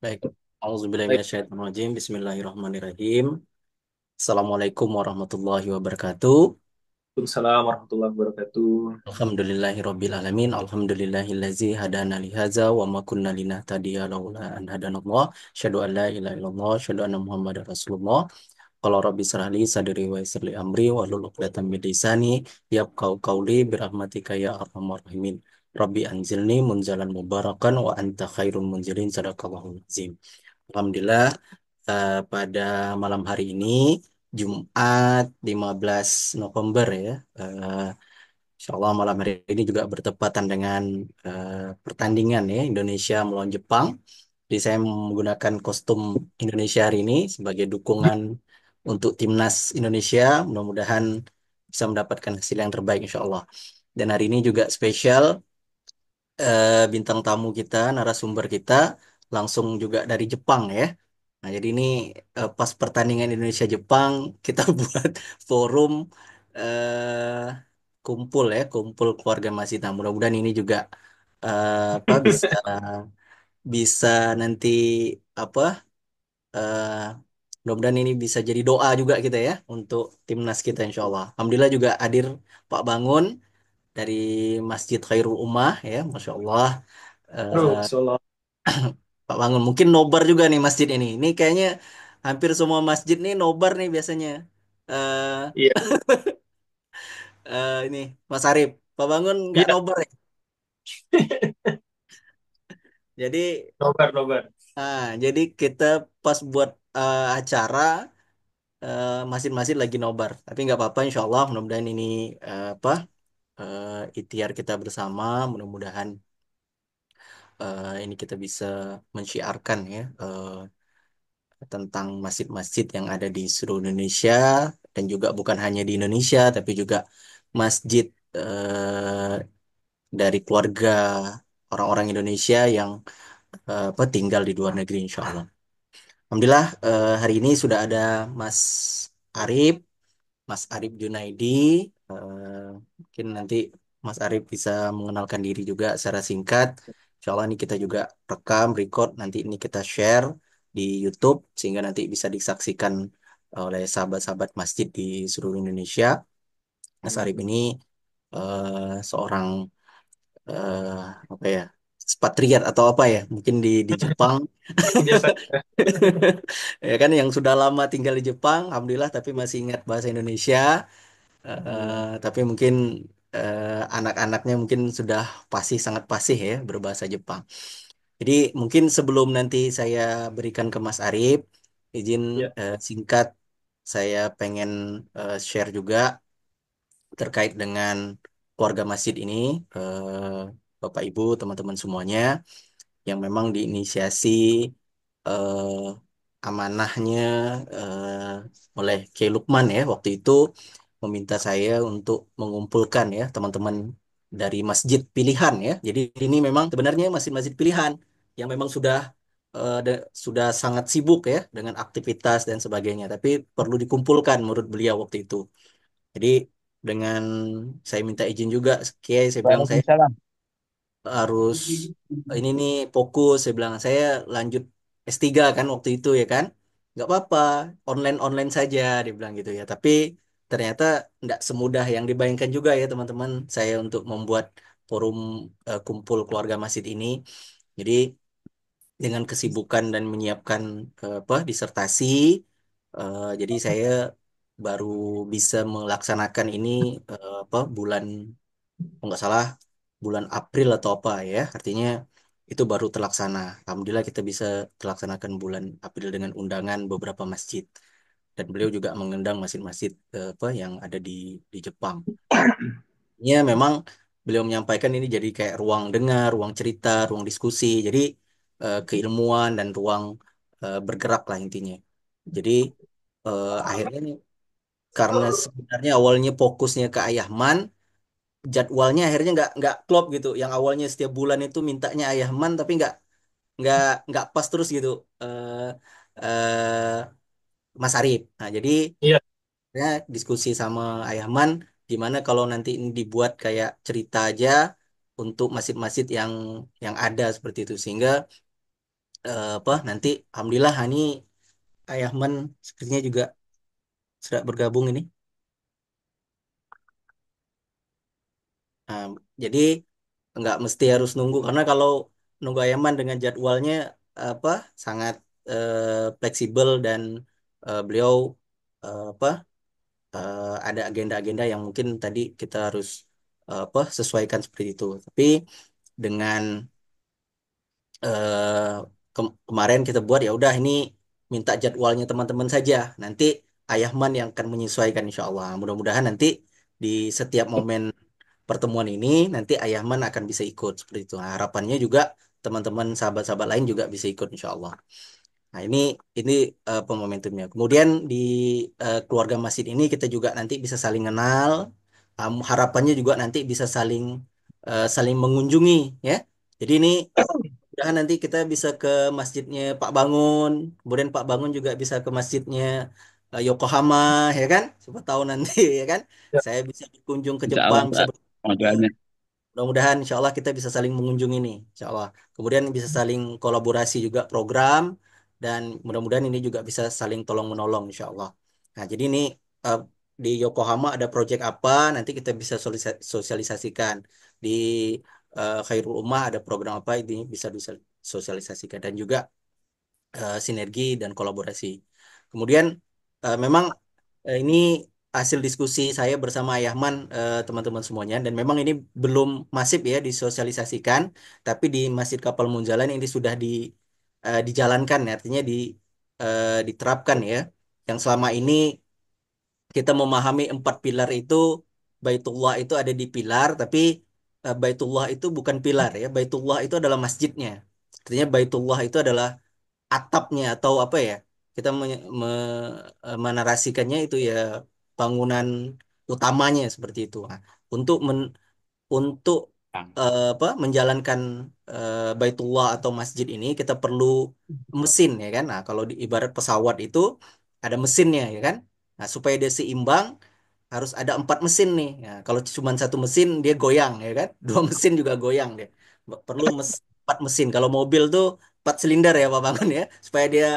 Baik. Baik, Auzubillahiminasyaitonirrajim. Bismillahirrahmanirrahim. Assalamualaikum warahmatullahi wabarakatuh. Waalaikumsalam warahmatullahi wabarakatuh. Alhamdulillahirrabbilalamin. Alhamdulillahillazi hadana lihaza wa ma kunna linahtadiya laula an hadanallah. Asyhadu an la ilaha illallah, asyhadu anna Muhammadar Rasulullah. Qala rabbi shrah li sadri wa yassir li amri wa hlul 'uqdatam min lisani yafqahu qawli bi rahmatika ya arhamar rahimin. Rabbi anzilni munzalan mubarakan wa anta khairul munzilin sadaqallahul azim. Alhamdulillah, pada malam hari ini Jumat 15 November ya. Insya Allah malam hari ini juga bertepatan dengan pertandingan ya Indonesia melawan Jepang. Jadi saya menggunakan kostum Indonesia hari ini sebagai dukungan untuk timnas Indonesia. Mudah-mudahan bisa mendapatkan hasil yang terbaik insya Allah. Dan hari ini juga spesial, bintang tamu kita, narasumber kita langsung juga dari Jepang ya. Nah, jadi ini pas pertandingan Indonesia-Jepang kita buat forum kumpul ya, kumpul keluarga Masita. Mudah-mudahan ini juga apa bisa bisa nanti apa eh, mudah-mudahan ini bisa jadi doa juga kita ya untuk timnas kita insya Allah. Alhamdulillah juga hadir Pak Bangun dari Masjid Khairul Ummah ya, Masya Allah. Bro, Eh, Solo. Pak Bangun mungkin nobar juga nih masjid ini. Ini kayaknya hampir semua masjid nih nobar nih biasanya. Eh Iya, ini Mas Arif, Pak Bangun nggak iya, nobar ya. Jadi, nobar, nobar. jadi kita pas buat acara, masjid-masjid lagi nobar. Tapi nggak apa-apa, Insya Allah. Mudah-mudahan ini apa ikhtiar kita bersama. Mudah-mudahan ini kita bisa mensyiarkan ya. Tentang masjid-masjid yang ada di seluruh Indonesia dan juga bukan hanya di Indonesia tapi juga masjid dari keluarga orang-orang Indonesia yang apa tinggal di luar negeri insya Allah. Alhamdulillah, hari ini sudah ada Mas Arif, Mas Arif Junaidi. Eh, Mungkin nanti Mas Arif bisa mengenalkan diri juga secara singkat. Insya Allah ini kita juga rekam, record, nanti ini kita share di YouTube sehingga nanti bisa disaksikan oleh sahabat-sahabat masjid di seluruh Indonesia. Mas Arif ini seorang eh, apa ya, expatriat atau apa ya, mungkin di Jepang. Biasa. Ya kan yang sudah lama tinggal di Jepang, alhamdulillah tapi masih ingat bahasa Indonesia. Tapi mungkin anak-anaknya mungkin sudah fasih, sangat fasih ya berbahasa Jepang. Jadi mungkin sebelum nanti saya berikan ke Mas Arif, izin Iya, singkat saya pengen share juga terkait dengan keluarga masjid ini, Bapak Ibu, teman-teman semuanya yang memang diinisiasi eh, amanahnya oleh Kiai Lukman ya waktu itu meminta saya untuk mengumpulkan ya teman-teman dari masjid pilihan ya. Jadi ini memang sebenarnya masjid-masjid pilihan yang memang sudah sangat sibuk ya dengan aktivitas dan sebagainya, tapi perlu dikumpulkan menurut beliau waktu itu. Jadi dengan saya minta izin juga, Kiai, saya bilang saya Waalaikumsalam. harus ini nih fokus, saya bilang saya lanjut S3 kan waktu itu ya kan, nggak apa-apa, online saja dia bilang gitu ya, tapi ternyata nggak semudah yang dibayangkan juga ya teman-teman saya untuk membuat forum kumpul keluarga masjid ini. Jadi dengan kesibukan dan menyiapkan apa disertasi, jadi saya baru bisa melaksanakan ini apa bulan, kalau nggak salah bulan April atau apa ya, artinya itu baru terlaksana. Alhamdulillah kita bisa terlaksanakan bulan April dengan undangan beberapa masjid dan beliau juga mengundang masjid-masjid apa yang ada di Jepang. Ya memang beliau menyampaikan ini jadi kayak ruang dengar, ruang cerita, ruang diskusi, jadi keilmuan dan ruang bergerak lah intinya. Jadi akhirnya karena sebenarnya awalnya fokusnya ke Ayahman, jadwalnya akhirnya nggak klop gitu. Yang awalnya setiap bulan itu mintanya Ayahman, tapi nggak nggak pas terus gitu. eh Mas Arif. Nah, jadi iya. ya diskusi sama Ayahman, gimana kalau nanti ini dibuat kayak cerita aja untuk masjid-masjid yang ada seperti itu, sehingga apa nanti alhamdulillah ini Ayahman sepertinya juga sudah bergabung ini. Nah, jadi nggak mesti harus nunggu karena kalau nunggu Ayaman dengan jadwalnya apa sangat fleksibel dan beliau apa ada agenda-agenda yang mungkin tadi kita harus apa sesuaikan seperti itu. Tapi dengan eh, kemarin kita buat ya udah ini minta jadwalnya teman-teman saja. Nanti Ayahman yang akan menyesuaikan insya Allah. Mudah-mudahan nanti di setiap momen pertemuan ini nanti Ayahman akan bisa ikut seperti itu. Nah, harapannya juga teman-teman sahabat-sahabat lain juga bisa ikut insya Allah. Nah, ini momentumnya. Kemudian di keluarga masjid ini kita juga nanti bisa saling kenal. Harapannya juga nanti bisa saling mengunjungi ya. Jadi ini mudahan nanti kita bisa ke masjidnya Pak Bangun, kemudian Pak Bangun juga bisa ke masjidnya Yokohama ya kan? Siapa tahu nanti ya kan. Ya, Saya bisa berkunjung ke Insya Allah, Jepang, bisa Pak. Mohon doanya. mudah-mudahan insya Allah kita bisa saling mengunjungi nih, insya Allah. Kemudian bisa saling kolaborasi juga program dan mudah-mudahan ini juga bisa saling tolong menolong insya Allah. Nah jadi ini eh, di Yokohama ada proyek apa nanti kita bisa sosialisasikan di Khairul Ummah ada program apa ini bisa disosialisasikan dan juga sinergi dan kolaborasi. Kemudian memang ini hasil diskusi saya bersama Ayahman teman-teman semuanya dan memang ini belum masif ya disosialisasikan, tapi di Masjid Kapal Munjalan ini sudah dijalankan ya, artinya diterapkan ya. Yang selama ini kita memahami empat pilar itu Baitullah itu ada di pilar, tapi Baitullah itu bukan pilar ya. Baitullah itu adalah masjidnya. Artinya Baitullah itu adalah atapnya atau apa ya kita menarasikannya itu ya bangunan utamanya seperti itu. Nah, untuk untuk apa menjalankan Baitullah atau masjid ini kita perlu mesin ya kan. Nah, kalau di ibarat pesawat itu ada mesinnya ya kan. Nah, supaya dia seimbang harus ada empat mesin nih. Nah, kalau cuma satu mesin dia goyang ya kan. Dua mesin juga goyang dia. Perlu empat mesin. Kalau mobil tuh empat silinder ya Pak Bangun ya, supaya dia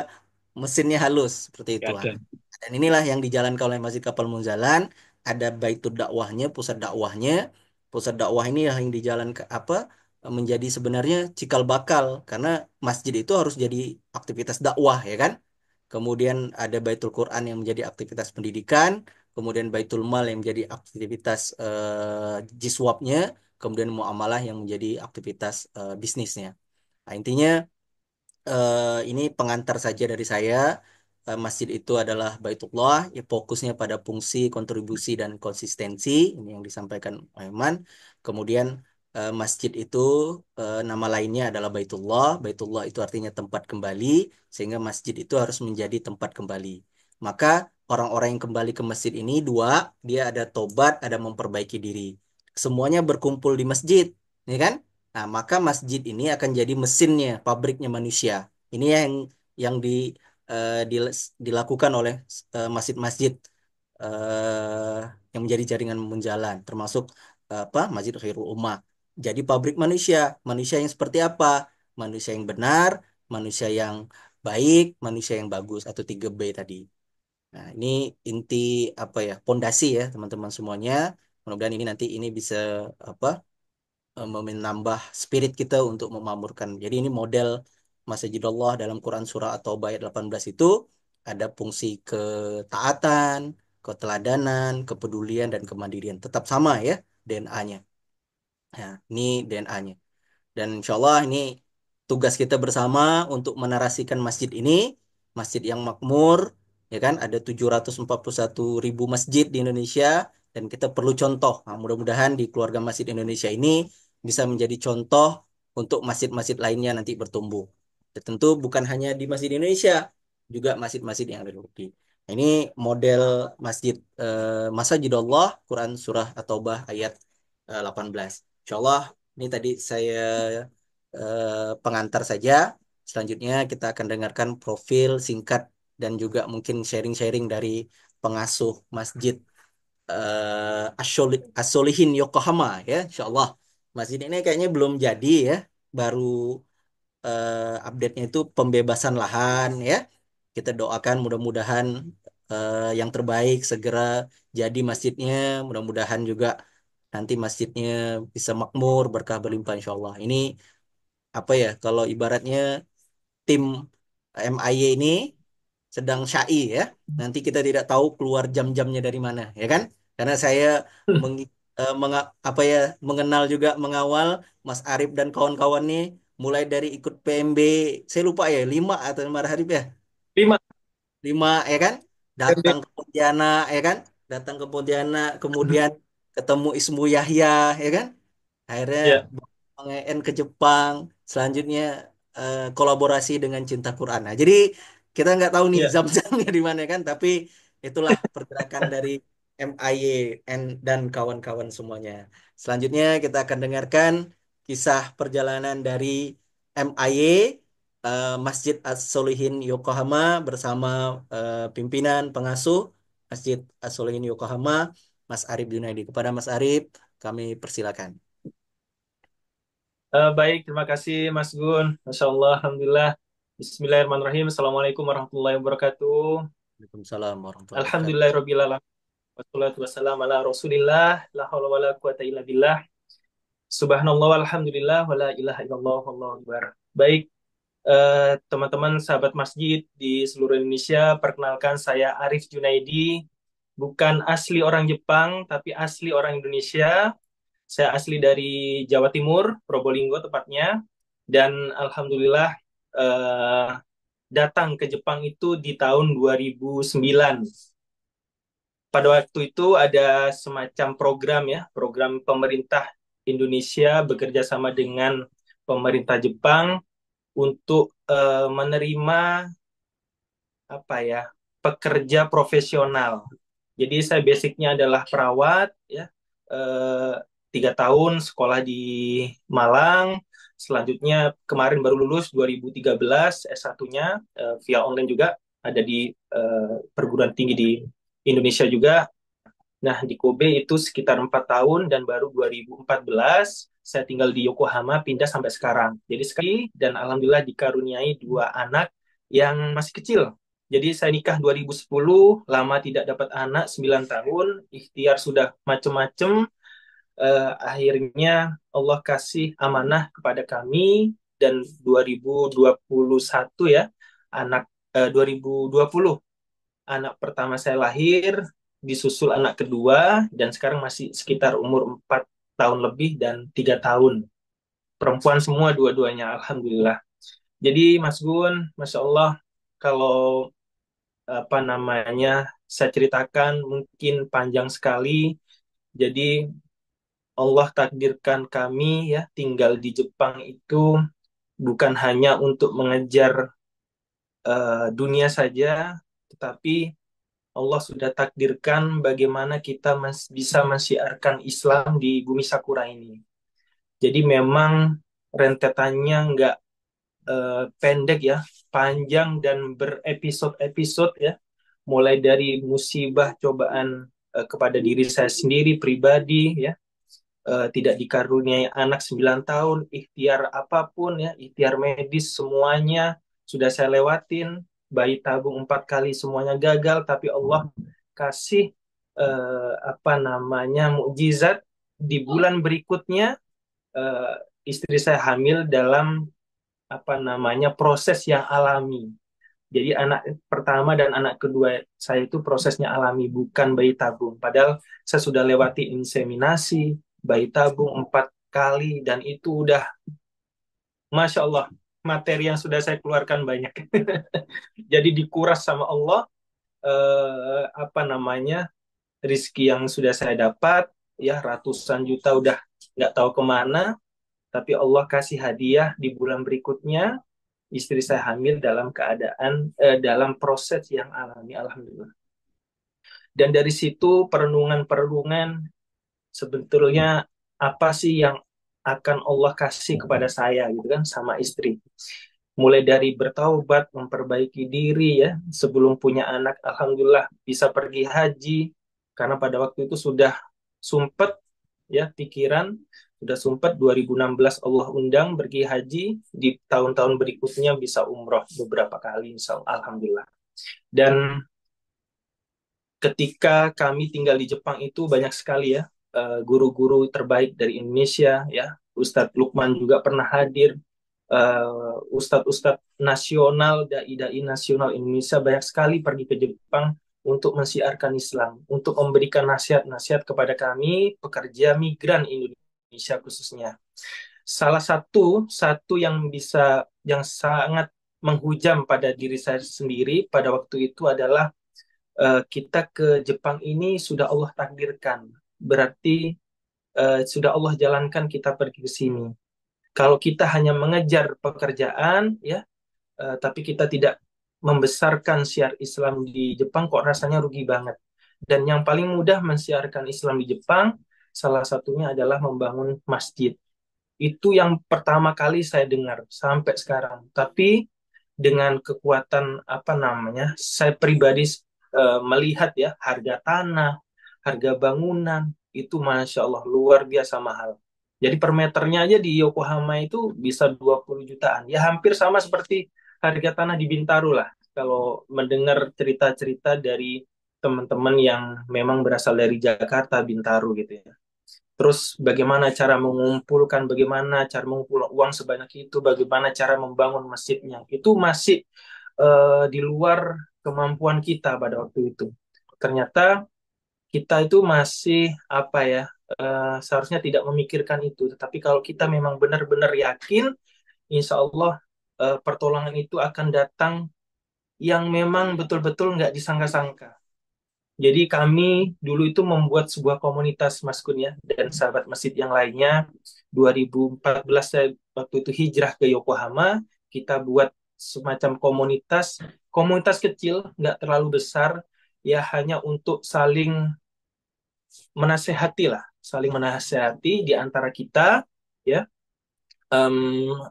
mesinnya halus seperti itu. Ya Ah. ada. Dan inilah yang dijalankan oleh Masjid Kapal Munzalan. Ada baitud dakwahnya, pusat dakwahnya. Pusat dakwah ini yang dijalan ke apa menjadi sebenarnya cikal bakal karena masjid itu harus jadi aktivitas dakwah ya kan. Kemudian ada Baitul Quran yang menjadi aktivitas pendidikan, kemudian Baitul Mal yang menjadi aktivitas jiswabnya, kemudian muamalah yang menjadi aktivitas bisnisnya. Nah, intinya ini pengantar saja dari saya. Masjid itu adalah Baitullah, ya fokusnya pada fungsi, kontribusi, dan konsistensi. Ini yang disampaikan Aiman. Kemudian masjid itu nama lainnya adalah Baitullah. Baitullah itu artinya tempat kembali, sehingga masjid itu harus menjadi tempat kembali. Maka orang-orang yang kembali ke masjid ini dua, dia ada tobat, ada memperbaiki diri. Semuanya berkumpul di masjid, ya kan? Nah, maka masjid ini akan jadi mesinnya, pabriknya manusia. Ini yang dilakukan oleh masjid-masjid yang menjadi jaringan menjalan, termasuk apa Masjid Khairul Ummah. Jadi pabrik manusia, manusia yang seperti apa? Manusia yang benar, manusia yang baik, manusia yang bagus atau 3B tadi. Nah, ini inti apa ya? Pondasi ya, teman-teman semuanya. Mudah-mudahan ini nanti ini bisa apa? Menambah spirit kita untuk memakmurkan. Jadi ini model Masjidullah dalam Quran surah atau ayat 18 itu ada fungsi ketaatan, keteladanan, kepedulian dan kemandirian. Tetap sama ya DNA-nya. Nah, ini DNA-nya. Dan insya Allah ini tugas kita bersama untuk menarasikan masjid ini, masjid yang makmur, ya kan? Ada 741 ribu masjid di Indonesia, dan kita perlu contoh. Nah, mudah-mudahan di keluarga masjid Indonesia ini bisa menjadi contoh untuk masjid-masjid lainnya nanti bertumbuh. Dan tentu bukan hanya di masjid Indonesia, juga masjid-masjid yang ada di Turki. Nah, ini model masjid Masjidullah Quran Surah At-Taubah ayat 18. Insya Allah ini tadi saya pengantar saja. Selanjutnya kita akan dengarkan profil singkat dan juga mungkin sharing-sharing dari pengasuh Masjid As-Solihin Yokohama ya, Insya Allah. Masjid ini kayaknya belum jadi ya, baru update-nya itu pembebasan lahan ya. Kita doakan mudah-mudahan yang terbaik segera jadi masjidnya. Mudah-mudahan juga nanti masjidnya bisa makmur, berkah berlimpah insya Allah. Ini apa ya? Kalau ibaratnya tim MIY ini sedang syai ya. Nanti kita tidak tahu keluar jam-jamnya dari mana, ya kan? Karena saya apa ya mengenal juga mengawal Mas Arif dan kawan-kawan nih mulai dari ikut PMB, saya lupa ya 5 atau 5 hari ya. 5 5 ya kan? MB. Datang ke Pontianak ya kan? Datang ke Pontianak kemudian ketemu Ismu Yahya ya kan? Akhirnya Ya, Bang EN ke Jepang, selanjutnya kolaborasi dengan Cinta Quran. Nah, jadi kita nggak tahu nih ya. zam-zamnya di mana kan, tapi itulah pergerakan dari MIY dan kawan-kawan semuanya. Selanjutnya kita akan dengarkan kisah perjalanan dari MIY Masjid As-Solihin Yokohama bersama pimpinan pengasuh Masjid As-Solihin Yokohama, Mas Arif Junaidi. Kepada Mas Arif, kami persilakan. Baik, terima kasih Mas Gun. Masya Allah, Alhamdulillah. Bismillahirrahmanirrahim. Assalamualaikum warahmatullahi wabarakatuh. Waalaikumsalam warahmatullahi wabarakatuh. Alhamdulillahirrahmanirrahim. Wassalatu wassalamu ala rasulillah. La hawla wa la quwata illa billah. Subhanallah walhamdulillah. Wa la ilaha illallah. Wallahu akbar. Baik, teman-teman sahabat masjid di seluruh Indonesia, perkenalkan saya Arif Junaidi. Bukan asli orang Jepang, tapi asli orang Indonesia. Saya asli dari Jawa Timur, Probolinggo tepatnya. Dan alhamdulillah eh, datang ke Jepang itu di tahun 2009. Pada waktu itu ada semacam program ya, program pemerintah Indonesia bekerja sama dengan pemerintah Jepang untuk menerima apa ya, pekerja profesional. Jadi saya basicnya adalah perawat ya, 3 tahun sekolah di Malang. Selanjutnya kemarin baru lulus 2013 S1-nya via online juga, ada di perguruan tinggi di Indonesia juga. Nah, di Kobe itu sekitar 4 tahun dan baru 2014 saya tinggal di Yokohama, pindah sampai sekarang. Jadi sekali dan alhamdulillah dikaruniai 2 anak yang masih kecil. Jadi saya nikah 2010, lama tidak dapat anak 9 tahun, ikhtiar sudah macem-macem, akhirnya Allah kasih amanah kepada kami dan 2021 ya, anak 2020 anak pertama saya lahir, disusul anak kedua, dan sekarang masih sekitar umur 4 tahun lebih dan 3 tahun. Perempuan semua dua-duanya, Alhamdulillah. Jadi Mas Gun, Masya Allah, kalau apa namanya, saya ceritakan mungkin panjang sekali. Jadi Allah takdirkan kami ya tinggal di Jepang itu bukan hanya untuk mengejar dunia saja, tetapi Allah sudah takdirkan bagaimana kita bisa mensiarkan Islam di bumi Sakura ini. Jadi memang rentetannya nggak pendek ya, panjang dan berepisode-episode ya. Mulai dari musibah cobaan kepada diri saya sendiri pribadi ya, tidak dikaruniai anak 9 tahun, ikhtiar apapun ya, ikhtiar medis semuanya sudah saya lewatin, bayi tabung 4 kali semuanya gagal, tapi Allah kasih apa namanya mukjizat di bulan berikutnya, eh, istri saya hamil dalam apa namanya proses yang alami. Jadi anak pertama dan anak kedua saya itu prosesnya alami, bukan bayi tabung. Padahal saya sudah lewati inseminasi, bayi tabung 4 kali, dan itu udah, Masya Allah, materi yang sudah saya keluarkan banyak. Jadi dikuras sama Allah, apa namanya, rizki yang sudah saya dapat, ya ratusan juta udah nggak tahu kemana, tapi Allah kasih hadiah di bulan berikutnya, istri saya hamil dalam keadaan dalam proses yang alami, alhamdulillah. Dan dari situ perenungan-perenungan sebetulnya apa sih yang akan Allah kasih kepada saya gitu kan sama istri. Mulai dari bertaubat, memperbaiki diri ya, sebelum punya anak alhamdulillah bisa pergi haji karena pada waktu itu sudah sumpet ya pikiran, sudah sempat 2016 Allah undang pergi haji, di tahun-tahun berikutnya bisa umroh beberapa kali, insya Allah, alhamdulillah. Dan ketika kami tinggal di Jepang itu banyak sekali ya guru-guru terbaik dari Indonesia ya. Ustadz Lukman juga pernah hadir, ustadz-ustadz nasional, dai-dai nasional Indonesia banyak sekali pergi ke Jepang untuk mensiarkan Islam, untuk memberikan nasihat-nasihat kepada kami pekerja migran Indonesia khususnya. Salah satu satu yang sangat menghujam pada diri saya sendiri pada waktu itu adalah kita ke Jepang ini sudah Allah takdirkan. Berarti sudah Allah jalankan kita pergi ke sini. Kalau kita hanya mengejar pekerjaan, ya, tapi kita tidak membesarkan syiar Islam di Jepang, kok rasanya rugi banget. Dan yang paling mudah mensiarkan Islam di Jepang, salah satunya adalah membangun masjid. Itu yang pertama kali saya dengar sampai sekarang. Tapi dengan kekuatan apa namanya, saya pribadi melihat ya harga tanah, harga bangunan itu masya Allah luar biasa mahal. Jadi per meternya aja di Yokohama itu bisa 20 jutaan. Ya hampir sama seperti harga tanah di Bintaro lah. Kalau mendengar cerita-cerita dari teman-teman yang memang berasal dari Jakarta, Bintaro gitu ya. Terus bagaimana cara mengumpulkan, bagaimana cara mengumpulkan uang sebanyak itu, bagaimana cara membangun masjidnya. Itu masih di luar kemampuan kita pada waktu itu. Ternyata kita itu masih apa ya, seharusnya tidak memikirkan itu. Tetapi kalau kita memang benar-benar yakin, insya Allah pertolongan itu akan datang yang memang betul-betul nggak disangka-sangka. Jadi kami dulu itu membuat sebuah komunitas Mas Kun ya dan sahabat masjid yang lainnya. 2014 saya waktu itu hijrah ke Yokohama, kita buat semacam komunitas, komunitas kecil, nggak terlalu besar, ya hanya untuk saling menasehati lah, saling menasehati di antara kita, ya,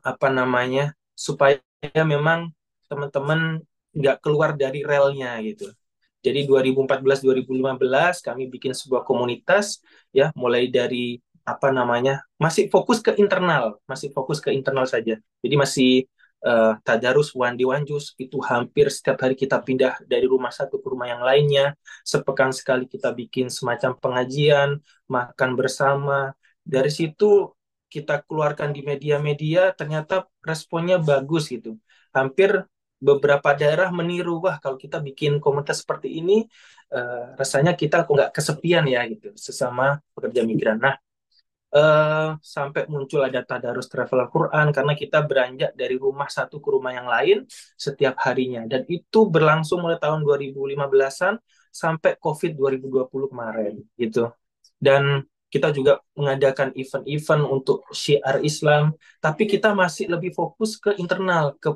apa namanya, supaya memang teman-teman nggak keluar dari relnya gitu. Jadi 2014-2015 kami bikin sebuah komunitas ya, mulai dari apa namanya, masih fokus ke internal, masih fokus ke internal saja. Jadi masih tadarus wandi wanjus itu hampir setiap hari kita pindah dari rumah satu ke rumah yang lainnya. Sepekan sekali kita bikin semacam pengajian, makan bersama. Dari situ kita keluarkan di media-media, ternyata responnya bagus gitu. Hampir beberapa daerah meniru, wah kalau kita bikin komunitas seperti ini, rasanya kita kok nggak kesepian ya gitu, sesama pekerja migran. Nah, sampai muncul ada tadarus travel Al-Quran, karena kita beranjak dari rumah satu ke rumah yang lain setiap harinya. Dan itu berlangsung mulai tahun 2015-an sampai COVID 2020 kemarin gitu. Dan kita juga mengadakan event-event untuk syiar Islam, tapi kita masih lebih fokus ke internal, ke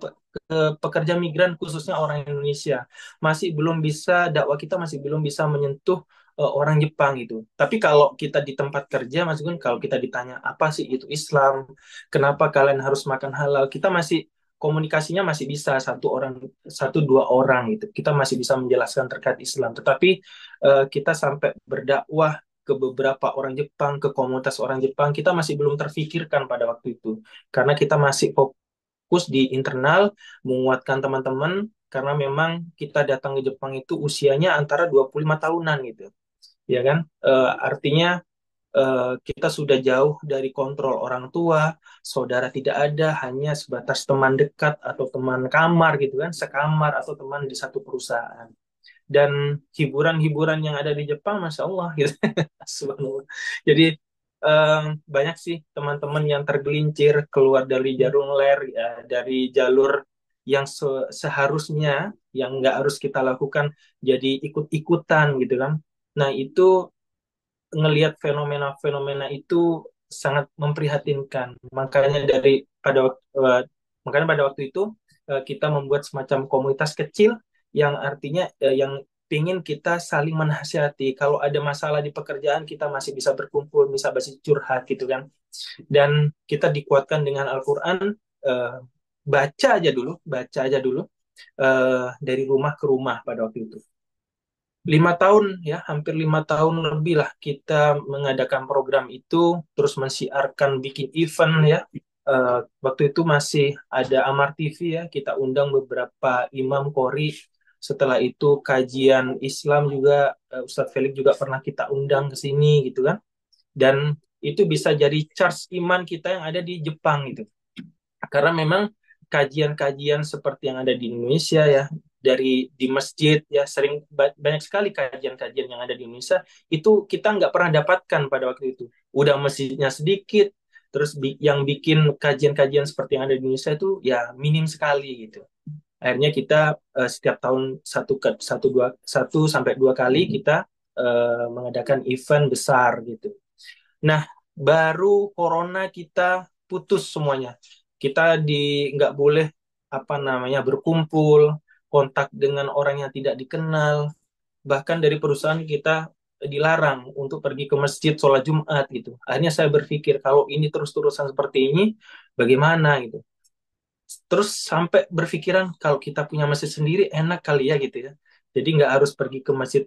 pekerja migran khususnya orang Indonesia. Masih belum bisa, dakwah kita masih belum bisa menyentuh orang Jepang gitu. Tapi kalau kita di tempat kerja, Mas Gun, kalau kita ditanya apa sih itu Islam, kenapa kalian harus makan halal, kita masih komunikasinya masih bisa satu orang, satu dua orang gitu. Kita masih bisa menjelaskan terkait Islam. Tetapi kita sampai berdakwah ke beberapa orang Jepang, ke komunitas orang Jepang, kita masih belum terfikirkan pada waktu itu. Karena kita masih fokus di internal, menguatkan teman-teman, karena memang kita datang ke Jepang itu usianya antara 25 tahunan gitu. Ya kan? Artinya kita sudah jauh dari kontrol orang tua, saudara tidak ada, hanya sebatas teman dekat atau teman kamar gitu kan, sekamar atau teman di satu perusahaan. Dan hiburan-hiburan yang ada di Jepang, masya Allah, gitu. Subhanallah. Jadi banyak sih teman-teman yang tergelincir keluar dari jalur ler, ya, dari jalur yang seharusnya yang nggak harus kita lakukan, jadi ikut-ikutan gitu kan. Nah itu ngelihat fenomena-fenomena itu sangat memprihatinkan. Makanya pada waktu itu kita membuat semacam komunitas kecil yang artinya yang pingin kita saling menasihati. Kalau ada masalah di pekerjaan kita masih bisa berkumpul, bisa masih curhat gitu kan. Dan kita dikuatkan dengan Al-Qur'an, eh, baca aja dulu dari rumah ke rumah pada waktu itu. 5 tahun ya, hampir 5 tahun lebih lah kita mengadakan program itu, terus mensiarkan bikin event ya. Waktu itu masih ada Amar TV ya, kita undang beberapa imam Qori. Setelah itu kajian Islam juga, Ustadz Felix juga pernah kita undang ke sini gitu kan. Dan itu bisa jadi charge iman kita yang ada di Jepang gitu. Karena memang kajian-kajian seperti yang ada di Indonesia ya, di masjid ya, sering banyak sekali kajian-kajian yang ada di Indonesia itu kita nggak pernah dapatkan pada waktu itu. Udah masjidnya sedikit, terus yang bikin kajian-kajian seperti yang ada di Indonesia itu ya minim sekali gitu. Akhirnya kita setiap tahun satu sampai dua kali kita mengadakan event besar gitu. Nah, baru corona kita putus semuanya. Kita nggak boleh apa namanya berkumpul, kontak dengan orang yang tidak dikenal. Bahkan dari perusahaan kita dilarang untuk pergi ke masjid sholat Jumat gitu. Akhirnya saya berpikir kalau ini terus-terusan seperti ini, bagaimana gitu. Terus sampai berpikiran kalau kita punya masjid sendiri enak kali ya gitu ya. Jadi nggak harus pergi ke masjid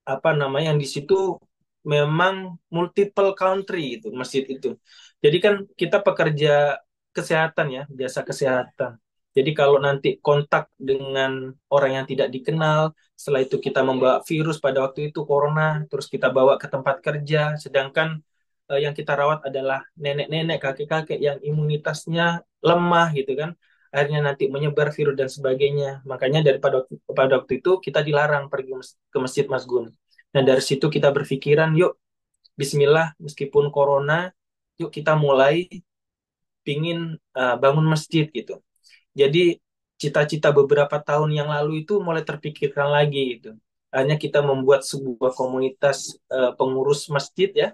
apa namanya yang di situ memang multiple country itu masjid itu. Jadi kan kita pekerja kesehatan ya, jasa kesehatan. Jadi kalau nanti kontak dengan orang yang tidak dikenal, setelah itu kita membawa virus pada waktu itu corona, terus kita bawa ke tempat kerja, sedangkan yang kita rawat adalah nenek-nenek, kakek-kakek yang imunitasnya lemah gitu kan. Akhirnya nanti menyebar virus dan sebagainya. Makanya pada waktu itu kita dilarang pergi ke masjid Mas Gun. Nah, dari situ kita berpikiran, yuk, bismillah, meskipun corona, yuk kita mulai pingin bangun masjid gitu. Jadi, cita-cita beberapa tahun yang lalu itu mulai terpikirkan lagi gitu. Hanya kita membuat sebuah komunitas pengurus masjid ya.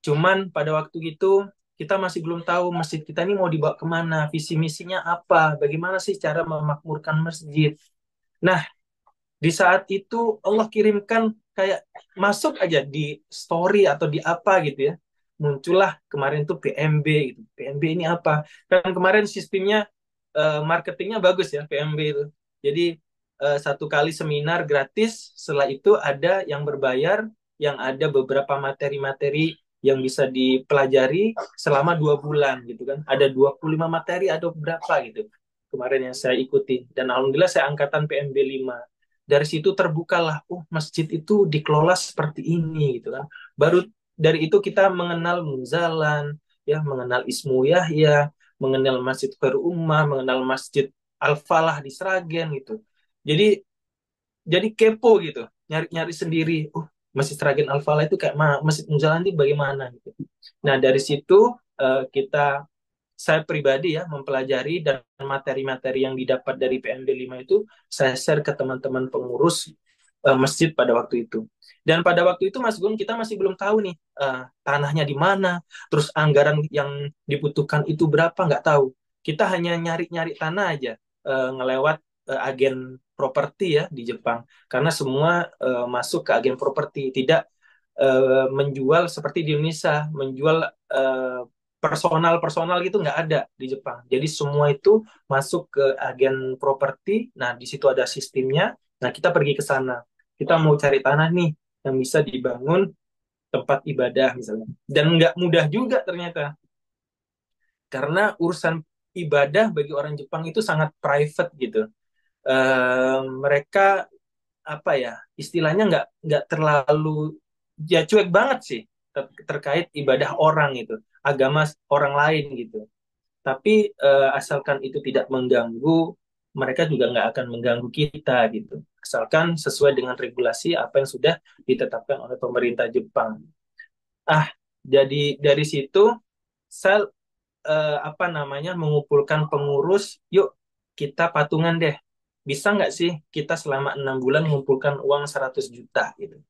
Cuman pada waktu itu kita masih belum tahu masjid kita ini mau dibawa kemana, visi misinya apa, bagaimana sih cara memakmurkan masjid. Nah, di saat itu Allah kirimkan kayak masuk aja di story atau di apa gitu ya. Muncullah kemarin tuh PMB gitu. PMB ini apa? Kan kemarin sistemnya marketingnya bagus ya PMB itu. Jadi satu kali seminar gratis, setelah itu ada yang berbayar, yang ada beberapa materi-materi yang bisa dipelajari selama 2 bulan gitu kan. Ada 25 materi, ada berapa gitu. Kemarin yang saya ikuti. Dan alhamdulillah saya angkatan PMB 5. Dari situ terbukalah, oh masjid itu dikelola seperti ini gitu kan. Baru dari itu kita mengenal Munzalan, ya, mengenal Ismu Yahya, mengenal Masjid Khairul Ummah, mengenal Masjid Al-Falah di Sragen gitu. Jadi jadi kepo gitu, nyari-nyari sendiri. Masjid Sragen Al-Falah itu kayak mana? Masjid Munzalan itu bagaimana gitu. Nah, dari situ saya pribadi ya mempelajari dan materi-materi yang didapat dari PMB 5 itu saya share ke teman-teman pengurus masjid pada waktu itu. Dan pada waktu itu Mas Gun kita masih belum tahu nih tanahnya di mana, terus anggaran yang dibutuhkan itu berapa nggak tahu. Kita hanya nyari-nyari tanah aja ngelewat agen properti ya di Jepang karena semua masuk ke agen properti tidak menjual seperti di Indonesia menjual personal-personal gitu nggak ada di Jepang. Jadi semua itu masuk ke agen properti. Nah, di situ ada sistemnya. Nah, kita pergi ke sana. Kita mau cari tanah nih yang bisa dibangun tempat ibadah misalnya. Dan nggak mudah juga ternyata. Karena urusan ibadah bagi orang Jepang itu sangat private gitu. Mereka apa ya istilahnya nggak terlalu ya cuek banget sih terkait ibadah orang itu agama orang lain gitu tapi asalkan itu tidak mengganggu mereka juga nggak akan mengganggu kita gitu asalkan sesuai dengan regulasi apa yang sudah ditetapkan oleh pemerintah Jepang ah jadi dari situ saya apa namanya mengumpulkan pengurus yuk kita patungan deh bisa nggak sih kita selama 6 bulan mengumpulkan uang 100 juta gitu.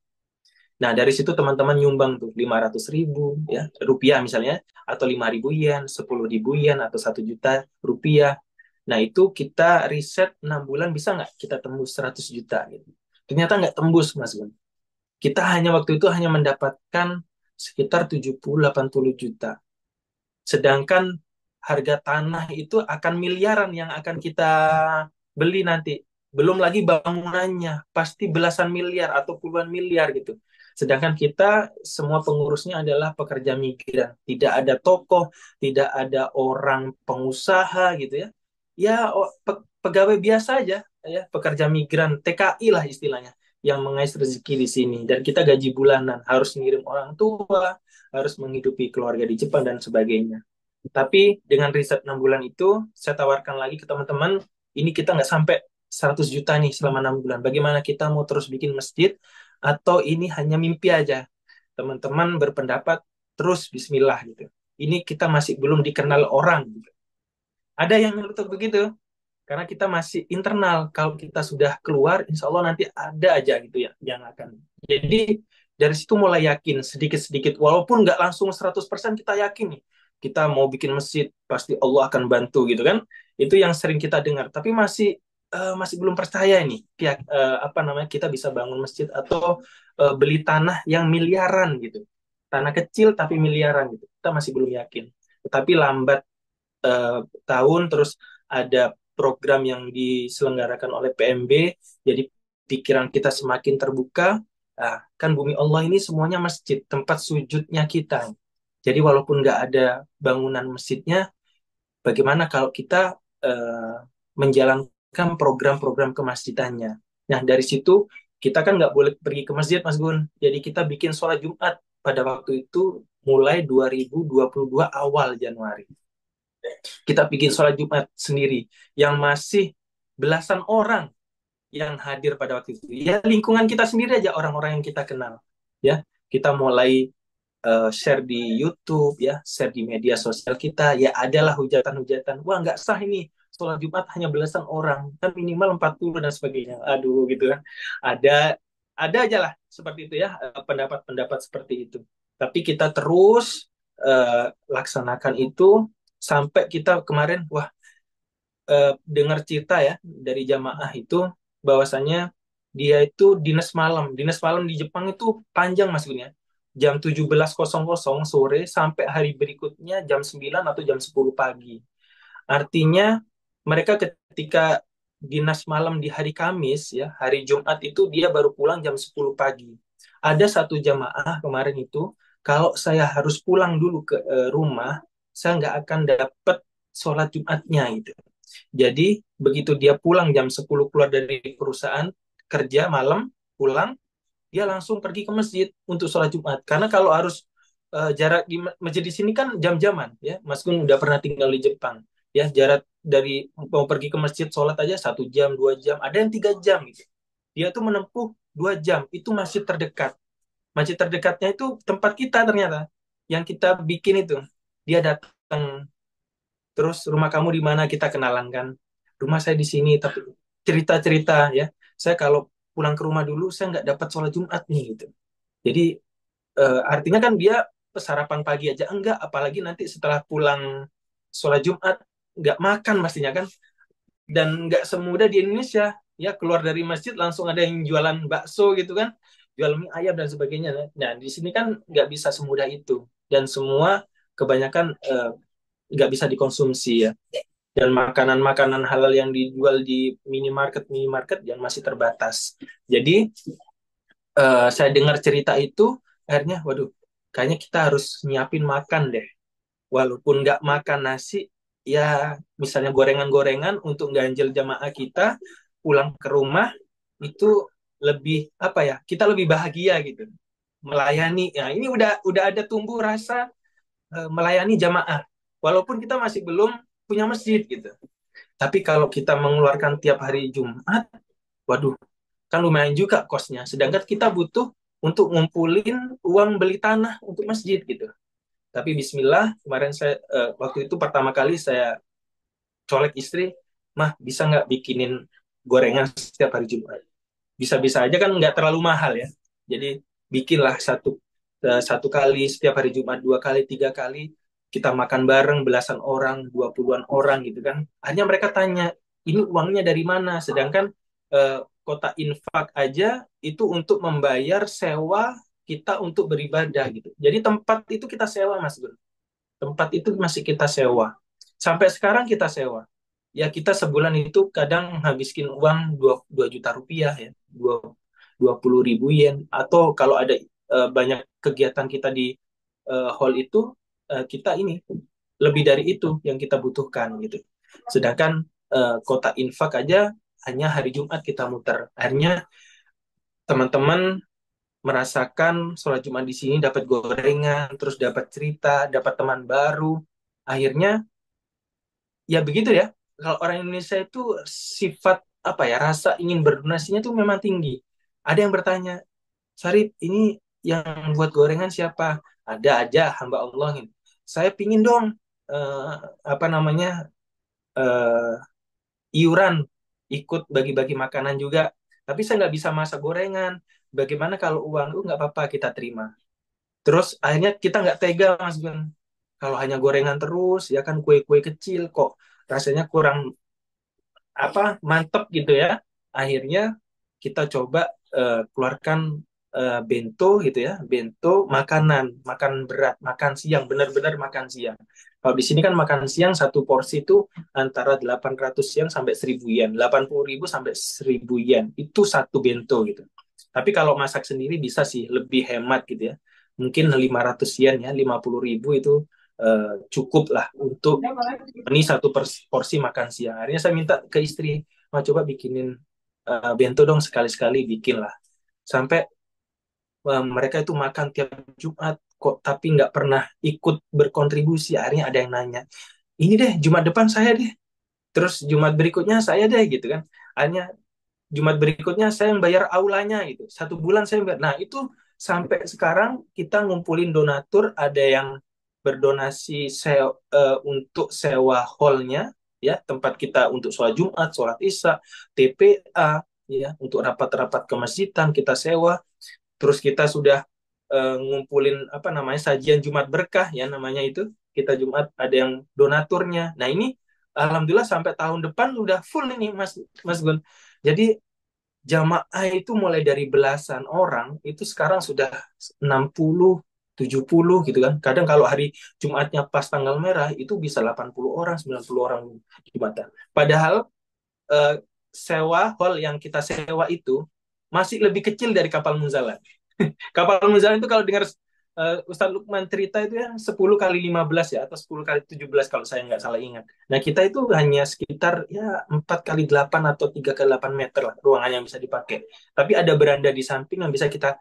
Nah dari situ teman-teman nyumbang tuh 500 ribu ya rupiah misalnya atau 5.000 yen, 10.000 yen atau 1 juta rupiah. Nah itu kita riset 6 bulan bisa nggak kita tembus 100 juta gitu. Ternyata nggak tembus Mas Gun. Kita hanya waktu itu hanya mendapatkan sekitar 70-80 juta. Sedangkan harga tanah itu akan miliaran yang akan kita beli nanti. belum lagi bangunannya, pasti belasan miliar atau puluhan miliar gitu. Sedangkan kita semua pengurusnya adalah pekerja migran, tidak ada tokoh, tidak ada orang pengusaha gitu ya. Ya pegawai biasa aja ya, pekerja migran TKI lah istilahnya yang mengais rezeki di sini, dan kita gaji bulanan, harus ngirim orang tua, harus menghidupi keluarga di Jepang dan sebagainya. Tapi dengan riset 6 bulan itu, saya tawarkan lagi ke teman-teman, ini kita nggak sampai 100 juta nih selama 6 bulan. Bagaimana kita mau terus bikin masjid, atau ini hanya mimpi aja? Teman-teman berpendapat, terus bismillah gitu. Ini kita masih belum dikenal orang. Gitu. Ada yang menutup begitu, karena kita masih internal. Kalau kita sudah keluar, insya Allah nanti ada aja gitu ya yang akan. Jadi dari situ mulai yakin sedikit-sedikit, walaupun nggak langsung 100% kita yakin nih, kita mau bikin masjid pasti Allah akan bantu gitu kan. Itu yang sering kita dengar, tapi masih belum percaya ini pihak apa namanya, kita bisa bangun masjid atau beli tanah yang miliaran gitu. Tanah kecil tapi miliaran gitu. Kita masih belum yakin. Tetapi lambat eh, tahun, terus ada program yang diselenggarakan oleh PMB, jadi pikiran kita semakin terbuka. Nah, kan bumi Allah ini semuanya masjid, tempat sujudnya kita. Jadi walaupun nggak ada bangunan masjidnya, bagaimana kalau kita menjalankan program-program kemasjidannya. Nah, dari situ kita kan nggak boleh pergi ke masjid, Mas Gun. Jadi kita bikin sholat Jumat pada waktu itu mulai 2022 awal Januari. Kita bikin sholat Jumat sendiri yang masih belasan orang yang hadir pada waktu itu. Ya lingkungan kita sendiri aja, orang-orang yang kita kenal. Ya, kita mulai share di YouTube, ya, share di media sosial kita. Ya adalah hujatan-hujatan. Wah nggak sah ini. Sholat Jumat hanya belasan orang, kan minimal 40 dan sebagainya. Aduh gitu kan. Ada ada aja lah seperti itu ya, pendapat-pendapat seperti itu. Tapi kita terus laksanakan itu sampai kita kemarin, wah, dengar cerita ya dari jamaah itu bahwasannya dia itu dinas malam. Dinas malam di Jepang itu panjang maksudnya. Jam 17.00 sore sampai hari berikutnya jam 9 atau jam 10 pagi. Artinya mereka ketika dinas malam di hari Kamis ya, hari Jumat itu dia baru pulang jam 10 pagi. Ada satu jamaah kemarin itu, kalau saya harus pulang dulu ke rumah, saya nggak akan dapat sholat Jumatnya gitu. Jadi begitu dia pulang jam 10 keluar dari perusahaan kerja malam, pulang, dia langsung pergi ke masjid untuk sholat Jumat. Karena kalau harus jarak di masjid di sini kan jam-jaman ya. Mas Gun udah pernah tinggal di Jepang. Ya, jarak dari mau pergi ke masjid sholat aja 1 jam, 2 jam, ada yang 3 jam gitu. Dia tuh menempuh 2 jam, itu masjid terdekat. Masjid terdekatnya itu tempat kita ternyata. Yang kita bikin itu. Dia datang, terus rumah kamu di mana, kita kenalan kan. Rumah saya di sini, tapi cerita-cerita ya. Saya kalau pulang ke rumah dulu, saya nggak dapat sholat Jumat nih gitu. Jadi artinya kan dia sarapan pagi aja enggak, apalagi nanti setelah pulang sholat Jumat nggak makan pastinya kan. Dan nggak semudah di Indonesia ya, keluar dari masjid langsung ada yang jualan bakso gitu kan, jual mie ayam dan sebagainya. Nah di sini kan nggak bisa semudah itu, dan semua kebanyakan nggak bisa dikonsumsi ya. Dan makanan-makanan halal yang dijual di minimarket minimarket yang masih terbatas. Jadi saya dengar cerita itu, akhirnya waduh, kayaknya kita harus nyiapin makan deh, walaupun nggak makan nasi, ya misalnya gorengan-gorengan untuk ganjil jamaah kita pulang ke rumah, itu lebih apa ya, kita lebih bahagia gitu melayani. Ya ini udah ada tumbuh rasa melayani jamaah, walaupun kita masih belum punya masjid gitu. Tapi kalau kita mengeluarkan tiap hari Jumat, waduh, kan lumayan juga kosnya. Sedangkan kita butuh untuk ngumpulin uang beli tanah untuk masjid gitu. Tapi Bismillah, kemarin saya waktu itu pertama kali saya colek istri, mah bisa nggak bikinin gorengan setiap hari Jumat? Bisa-bisa aja kan, nggak terlalu mahal ya. Jadi bikinlah satu kali setiap hari Jumat, 2 kali, 3 kali, kita makan bareng belasan orang, 20-an orang gitu kan. Hanya mereka tanya, ini uangnya dari mana? Sedangkan kota infak aja itu untuk membayar sewa kita untuk beribadah gitu. Jadi tempat itu kita sewa, Mas Gun. Tempat itu masih kita sewa. Sampai sekarang kita sewa. ya kita sebulan itu kadang habiskin uang 2 juta rupiah ya, 20.000 yen, atau kalau ada banyak kegiatan kita di hall itu, kita ini lebih dari itu yang kita butuhkan gitu. Sedangkan kota infak aja hanya hari Jumat kita muter. Akhirnya teman-teman merasakan sholat Jumat di sini dapat gorengan, terus dapat cerita, dapat teman baru. Akhirnya ya begitu ya. Kalau orang Indonesia itu sifat apa ya, rasa ingin berdonasinya tuh memang tinggi. Ada yang bertanya, Sarip, ini yang buat gorengan siapa? Ada aja hamba Allah ini. Saya pingin dong eh, apa namanya eh, iuran, ikut bagi-bagi makanan juga. Tapi saya nggak bisa masak gorengan. Bagaimana kalau uang? Nggak apa-apa, kita terima. Terus akhirnya kita nggak tega, Mas Gun. Kalau hanya gorengan terus, ya kan kue-kue kecil kok rasanya kurang apa mantep gitu ya. Akhirnya kita coba keluarkan bento gitu ya, bento makanan, makan berat, makan siang, benar-benar makan siang. Kalau di sini kan makan siang satu porsi itu antara 800 yen sampai 1000 yen, 80.000 sampai 1000 yen. Itu satu bento gitu. Tapi kalau masak sendiri bisa sih lebih hemat gitu ya. Mungkin 500 yen ya, 50.000 itu cukup lah untuk ini satu porsi makan siang. Akhirnya saya minta ke istri, mau coba bikinin bento dong, sekali-sekali bikin lah. Sampai mereka itu makan tiap Jumat kok, tapi nggak pernah ikut berkontribusi. Akhirnya ada yang nanya, ini deh Jumat depan saya deh, terus Jumat berikutnya saya deh gitu kan. Akhirnya Jumat berikutnya saya yang bayar aulanya gitu. Satu bulan saya bayar. Nah itu sampai sekarang kita ngumpulin donatur, ada yang berdonasi untuk sewa hallnya, ya tempat kita untuk sholat Jumat, sholat Isya, TPA, ya untuk rapat-rapat kemasjidan kita sewa. Terus kita sudah ngumpulin apa namanya sajian Jumat berkah ya namanya itu. Kita Jumat ada yang donaturnya. Nah ini alhamdulillah sampai tahun depan udah full ini Mas Mas Gun. Jadi jamaah itu mulai dari belasan orang itu sekarang sudah 60 70 gitu kan. Kadang kalau hari Jumatnya pas tanggal merah itu bisa 80 orang, 90 orang Jumatan. Padahal eh, sewa hall yang kita sewa itu masih lebih kecil dari kapal Munzalan. Kapal Muzan itu kalau dengar Ustadz Lukman cerita itu ya 10 kali 15 ya, atau 10 kali 17 kalau saya nggak salah ingat. Nah kita itu hanya sekitar ya 4 kali 8 atau 3 kali 8 meter lah ruangan yang bisa dipakai. Tapi ada beranda di samping yang bisa kita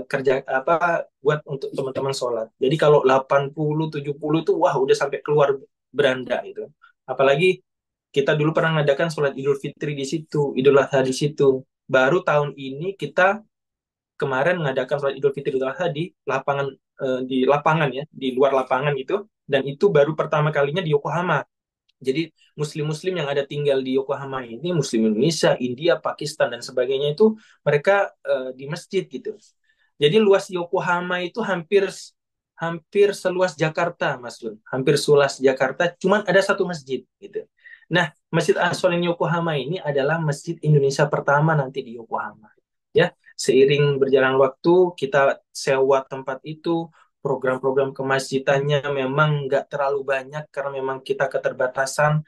kerja apa buat untuk teman-teman sholat. Jadi kalau 80 70 itu wah udah sampai keluar beranda itu. Apalagi kita dulu pernah ngadakan sholat Idul Fitri di situ, Idul Adha di situ. Baru tahun ini kita kemarin mengadakan sholat Idul Fitri Idul Adha di lapangan ya, di luar lapangan itu, dan itu baru pertama kalinya di Yokohama. Jadi muslim-muslim yang ada tinggal di Yokohama ini, muslim Indonesia, India, Pakistan dan sebagainya itu mereka di masjid gitu. Jadi luas Yokohama itu hampir hampir seluas Jakarta, Mas Lun. Hampir seluas Jakarta, cuman ada satu masjid gitu. Nah, Masjid As-Salim Yokohama ini adalah masjid Indonesia pertama nanti di Yokohama. Ya, seiring berjalan waktu kita sewa tempat itu, program-program kemasjidannya memang nggak terlalu banyak karena memang kita keterbatasan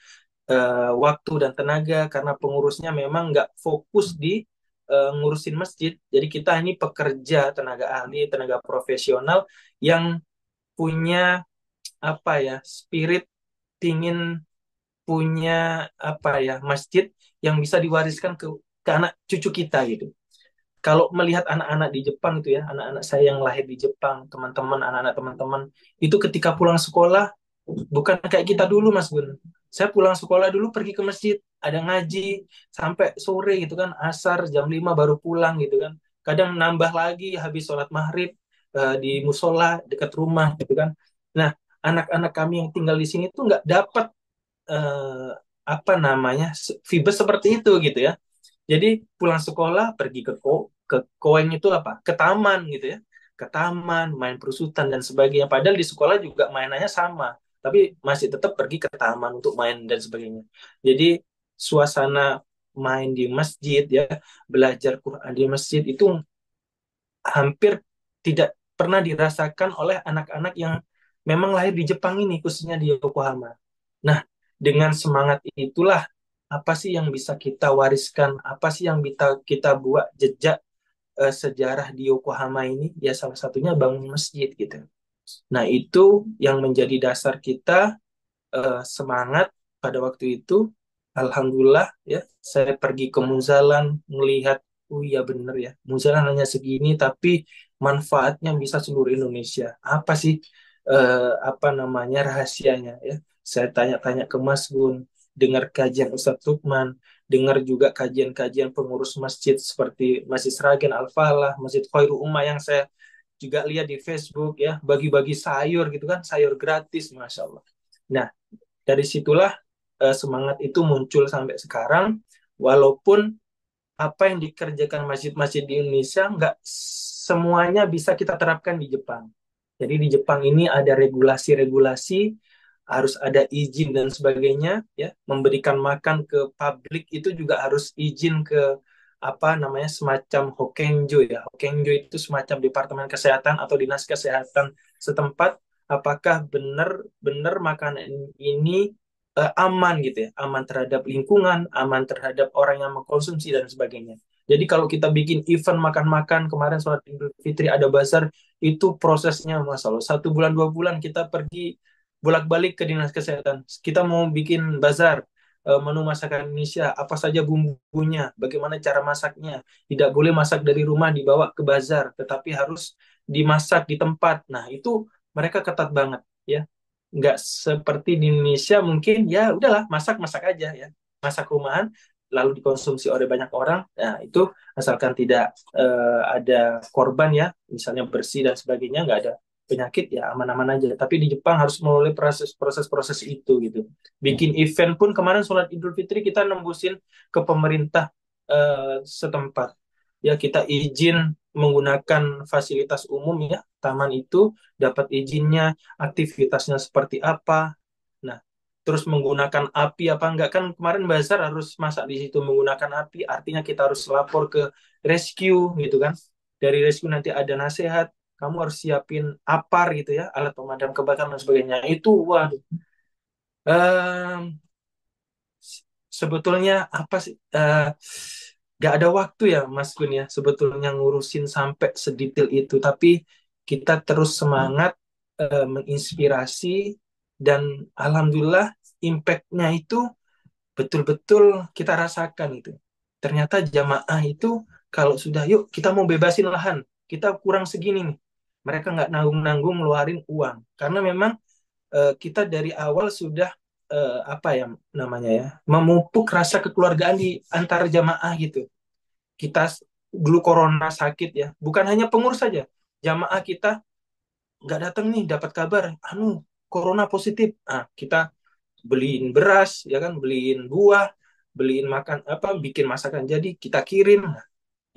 waktu dan tenaga karena pengurusnya memang nggak fokus di ngurusin masjid. Jadi kita ini pekerja, tenaga ahli, tenaga profesional yang punya apa ya spirit pingin punya apa ya masjid yang bisa diwariskan ke anak cucu kita gitu. Kalau melihat anak-anak di Jepang itu ya, anak-anak saya yang lahir di Jepang, teman-teman, anak-anak teman-teman, itu ketika pulang sekolah, bukan kayak kita dulu, Mas Gun. Saya pulang sekolah dulu pergi ke masjid, ada ngaji, sampai sore gitu kan, asar, jam 5 baru pulang gitu kan. Kadang nambah lagi habis sholat maghrib di musola dekat rumah gitu kan. Nah, anak-anak kami yang tinggal di sini tuh nggak dapat eh, apa namanya, vibes seperti itu gitu ya. Jadi pulang sekolah pergi ke koeng itu apa? Ke taman gitu ya. Ke taman, main perusutan dan sebagainya. Padahal di sekolah juga mainannya sama, tapi masih tetap pergi ke taman untuk main dan sebagainya. Jadi suasana main di masjid ya, belajar Quran di masjid itu hampir tidak pernah dirasakan oleh anak-anak yang memang lahir di Jepang ini, khususnya di Yokohama. Nah, dengan semangat itulah apa sih yang bisa kita wariskan, apa sih yang bisa kita buat jejak sejarah di Yokohama ini, ya salah satunya bangun masjid gitu. Nah, itu yang menjadi dasar kita semangat pada waktu itu. Alhamdulillah ya, saya pergi ke Muzalan melihat, oh iya bener ya, Muzalan hanya segini tapi manfaatnya bisa seluruh Indonesia. Apa sih apa namanya rahasianya ya? Saya tanya-tanya ke Mas Gun, dengar kajian Ustadz Lukman, dengar juga kajian-kajian pengurus masjid seperti Masjid Sragen Al-Falah, Masjid Khairul Ummah yang saya juga lihat di Facebook ya, bagi-bagi sayur gitu kan, sayur gratis, Masya Allah. Nah, dari situlah semangat itu muncul sampai sekarang, walaupun apa yang dikerjakan masjid-masjid di Indonesia nggak semuanya bisa kita terapkan di Jepang. Jadi di Jepang ini ada regulasi-regulasi, harus ada izin dan sebagainya, ya. Memberikan makan ke publik itu juga harus izin ke apa namanya semacam Hokenjo ya. Hokenjo itu semacam departemen kesehatan atau dinas kesehatan setempat. Apakah benar-benar makanan ini aman gitu ya, aman terhadap lingkungan, aman terhadap orang yang mengkonsumsi dan sebagainya. Jadi kalau kita bikin event makan-makan kemarin sholat Idul Fitri ada bazar, itu prosesnya masalah 1 bulan 2 bulan kita pergi bolak-balik ke dinas kesehatan. Kita mau bikin bazar menu masakan Indonesia, apa saja bumbunya, bagaimana cara masaknya. Tidak boleh masak dari rumah dibawa ke bazar, tetapi harus dimasak di tempat. Nah, itu mereka ketat banget ya. Nggak seperti di Indonesia mungkin ya udahlah masak-masak aja ya. Masak rumahan lalu dikonsumsi oleh banyak orang. Nah, itu asalkan tidak ada korban ya, misalnya bersih dan sebagainya, nggak ada penyakit ya aman-aman aja. Tapi di Jepang harus melalui proses-proses itu gitu. Bikin event pun kemarin sholat Idul Fitri kita nembusin ke pemerintah setempat. Ya kita izin menggunakan fasilitas umum ya, taman itu dapat izinnya, aktivitasnya seperti apa. Nah, terus menggunakan api apa enggak kan kemarin bazar harus masak di situ menggunakan api, artinya kita harus lapor ke rescue gitu kan. Dari rescue nanti ada nasihat, kamu harus siapin APAR gitu ya, alat pemadam kebakaran dan sebagainya. Itu waduh. Em, Sebetulnya apa sih gak ada waktu ya Mas Gun ya sebetulnya ngurusin sampai sedetail itu, tapi kita terus semangat menginspirasi, dan alhamdulillah impact-nya itu betul-betul kita rasakan itu. Ternyata jamaah itu kalau sudah yuk kita mau bebasin lahan, kita kurang segini nih. Mereka nggak nanggung-nanggung ngeluarin uang karena memang kita dari awal sudah apa ya namanya ya, memupuk rasa kekeluargaan di antara jamaah gitu. Kita dulu corona sakit ya, bukan hanya pengurus saja, jamaah kita nggak datang nih dapat kabar, corona positif. Kita beliin beras ya kan, beliin buah, beliin makan apa, bikin masakan jadi kita kirim.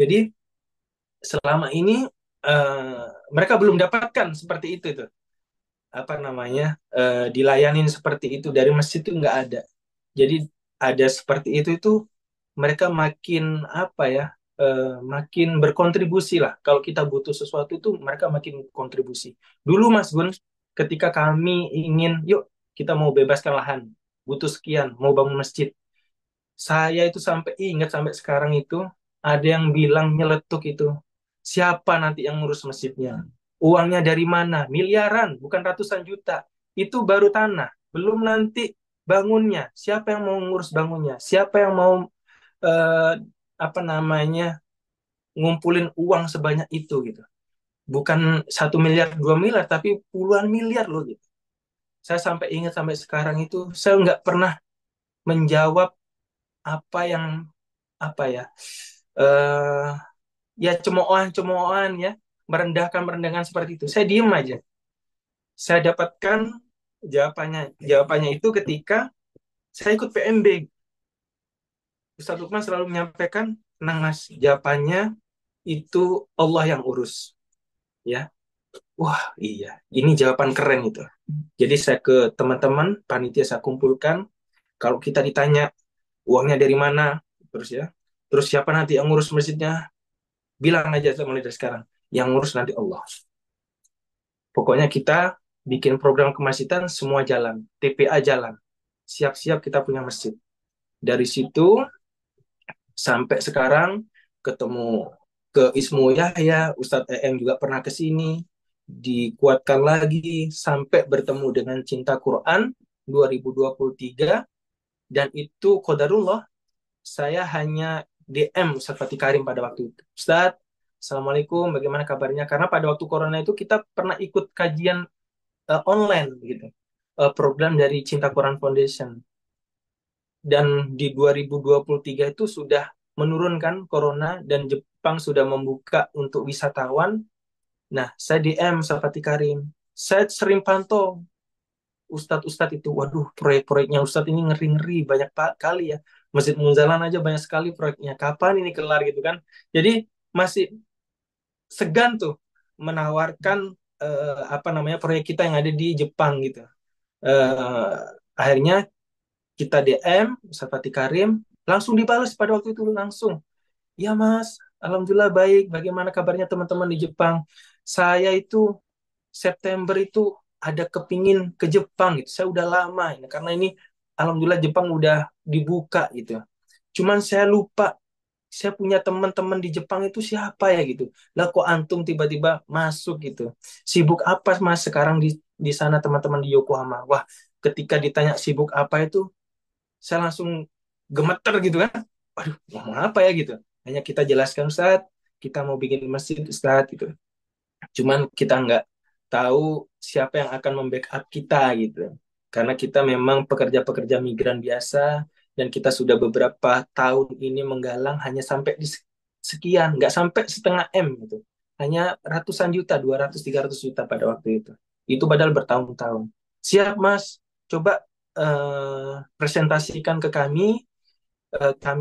Jadi selama ini eh, mereka belum dapatkan seperti itu tuh, apa namanya, dilayanin seperti itu dari masjid itu nggak ada. Jadi ada seperti itu mereka makin apa ya, makin berkontribusi lah. Kalau kita butuh sesuatu itu mereka makin kontribusi. Dulu Mas Gun, ketika kami ingin yuk kita mau bebaskan lahan, butuh sekian, mau bangun masjid. Saya itu sampai ingat sampai sekarang itu ada yang bilang nyeletuk itu. Siapa nanti yang ngurus masjidnya? Uangnya dari mana? Miliaran, bukan ratusan juta. Itu baru tanah, belum nanti bangunnya. Siapa yang mau ngurus bangunnya? Siapa yang mau eh, apa namanya ngumpulin uang sebanyak itu gitu? Bukan 1 miliar, 2 miliar, tapi puluhan miliar loh gitu. Saya sampai ingat sampai sekarang itu saya nggak pernah menjawab apa yang apa ya eh ya cemoohan-cemoohan ya, merendahkan seperti itu. Saya diem aja. Saya dapatkan jawabannya itu ketika saya ikut PMB. Ustadz Lukman selalu menyampaikan, tenang mas, jawabannya itu Allah yang urus. Ya, wah iya, ini jawaban keren itu. Jadi saya ke teman-teman panitia saya kumpulkan. Kalau kita ditanya uangnya dari mana, terus ya, terus siapa nanti yang ngurus masjidnya, bilang aja mulai dari sekarang, yang ngurus nanti Allah. Pokoknya kita bikin program kemasjidan semua jalan, TPA jalan. siap-siap kita punya masjid. Dari situ sampai sekarang ketemu ke Ismu Yahya, Ustadz EM juga pernah ke sini, dikuatkan lagi sampai bertemu dengan Cinta Quran 2023, dan itu qadarullah, saya hanya DM Ustadz Fatih Karim pada waktu itu. Ustadz, Assalamualaikum, bagaimana kabarnya? Karena pada waktu corona itu kita pernah ikut kajian online gitu. Program dari Cinta Quran Foundation. Dan di 2023 itu sudah menurunkan corona dan Jepang sudah membuka untuk wisatawan. Nah, saya DM Fatih Karim. Saya sering pantau Ustadz-Ustadz itu. Waduh, proyek-proyeknya Ustadz ini ngeri-ngeri. Banyak kali ya. Masjid Munzalan aja banyak sekali proyeknya. Kapan ini kelar gitu kan. Jadi masih segan tuh menawarkan apa namanya proyek kita yang ada di Jepang gitu. Eh, Akhirnya kita DM Ustadz Fatih Karim, langsung dibalas pada waktu itu langsung. Ya Mas, Alhamdulillah baik. Bagaimana kabarnya teman-teman di Jepang? Saya itu September itu ada kepingin ke Jepang gitu. Saya udah lama ini karena ini Alhamdulillah Jepang udah dibuka gitu. Cuman saya lupa saya punya teman-teman di Jepang itu siapa ya gitu. Lah kok antum tiba-tiba masuk gitu. Sibuk apa Mas sekarang di sana teman-teman di Yokohama? Wah, ketika ditanya sibuk apa itu, saya langsung gemeter gitu kan. Waduh, ngomong apa ya gitu. Hanya kita jelaskan Ustaz, kita mau bikin masjid Ustaz gitu. Cuman kita nggak tahu siapa yang akan membackup kita gitu. Karena kita memang pekerja-pekerja migran biasa dan kita sudah beberapa tahun ini menggalang hanya sampai di sekian, nggak sampai setengah M gitu. Hanya ratusan juta, 200-300 juta pada waktu itu. Itu padahal bertahun-tahun. Siap Mas, coba presentasikan ke kami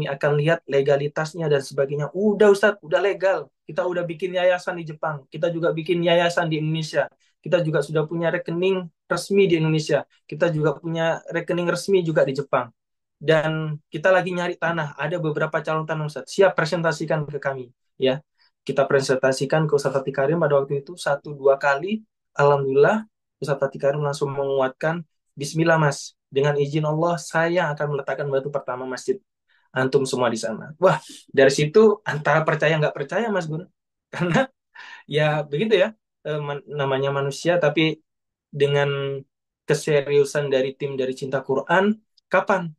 akan lihat legalitasnya dan sebagainya. Udah Ustadz, udah legal. Kita udah bikin yayasan di Jepang. Kita juga bikin yayasan di Indonesia. Kita juga sudah punya rekening resmi di Indonesia. Kita juga punya rekening resmi juga di Jepang. Dan kita lagi nyari tanah. Ada beberapa calon tanah Ustadz. Siap presentasikan ke kami. Ya, kita presentasikan ke Ustadz Fatih Karim pada waktu itu 1-2 kali. Alhamdulillah, Ustadz Fatih Karim langsung menguatkan. Bismillah Mas, dengan izin Allah saya akan meletakkan batu pertama masjid antum semua di sana. Wah, dari situ antara percaya nggak percaya Mas Gun. Karena ya begitu ya, namanya manusia, tapi dengan keseriusan dari tim dari Cinta Quran, kapan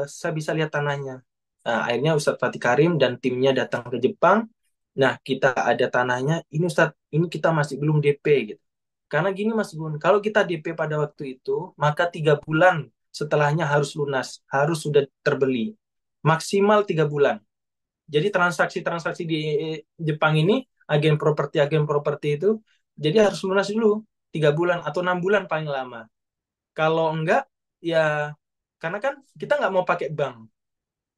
saya bisa lihat tanahnya? Nah, akhirnya Ustadz Fatih Karim dan timnya datang ke Jepang. Nah, kita ada tanahnya. Ini Ustadz, ini kita masih belum DP gitu. Karena gini Mas Gun, kalau kita DP pada waktu itu, maka 3 bulan setelahnya harus lunas, harus sudah terbeli. Maksimal 3 bulan. Jadi transaksi-transaksi di Jepang ini, agen properti itu, jadi harus lunas dulu 3 bulan atau 6 bulan paling lama. Kalau enggak, ya karena kan kita nggak mau pakai bank.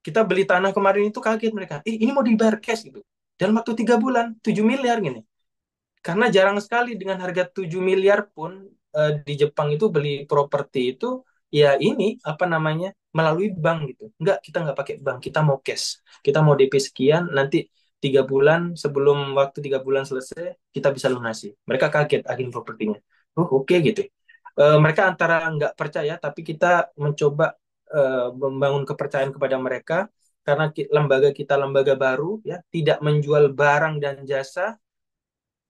Kita beli tanah kemarin itu kaget mereka, ini mau dibayar cash gitu. Dalam waktu 3 bulan, 7 miliar gini. Karena jarang sekali dengan harga 7 miliar pun di Jepang itu beli properti itu ya ini apa namanya melalui bank gitu. Enggak, kita nggak pakai bank, kita mau cash. Kita mau DP sekian, nanti 3 bulan sebelum waktu 3 bulan selesai kita bisa lunasi. Mereka kaget agen propertinya. Oh oke gitu. Mereka antara nggak percaya, tapi kita mencoba membangun kepercayaan kepada mereka karena lembaga kita lembaga baru ya, tidak menjual barang dan jasa,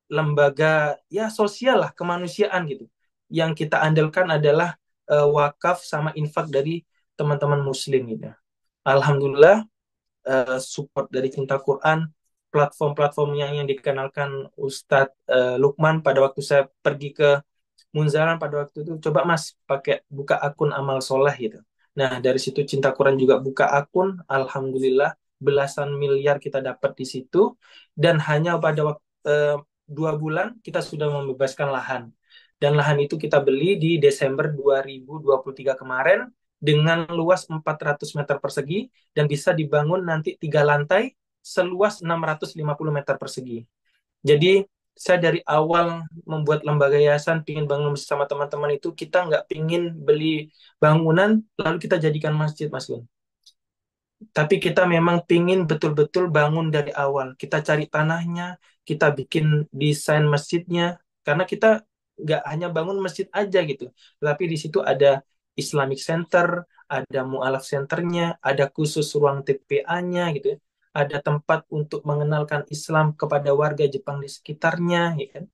lembaga ya sosial lah, kemanusiaan gitu. Yang kita andalkan adalah wakaf sama infak dari teman-teman muslim gitu. Alhamdulillah support dari Cinta Quran, platform-platformnya yang dikenalkan Ustadz Lukman pada waktu saya pergi ke Munzalan pada waktu itu, coba Mas pakai buka akun amal soleh gitu. Nah, dari situ Cinta Quran juga buka akun, Alhamdulillah belasan miliar kita dapat di situ, dan hanya pada waktu 2 bulan kita sudah membebaskan lahan. Dan lahan itu kita beli di Desember 2023 kemarin dengan luas 400 meter persegi dan bisa dibangun nanti 3 lantai seluas 650 meter persegi. Jadi saya dari awal membuat lembaga yayasan, pingin bangun bersama teman-teman itu, kita nggak pingin beli bangunan lalu kita jadikan masjid, Mas Gun. Tapi kita memang pingin betul-betul bangun dari awal. Kita cari tanahnya, kita bikin desain masjidnya, karena kita nggak hanya bangun masjid aja gitu, tapi di situ ada Islamic Center, ada Mu'alaf Centernya, ada khusus ruang TPA-nya gitu ya. Ada tempat untuk mengenalkan Islam kepada warga Jepang di sekitarnya, ya kan.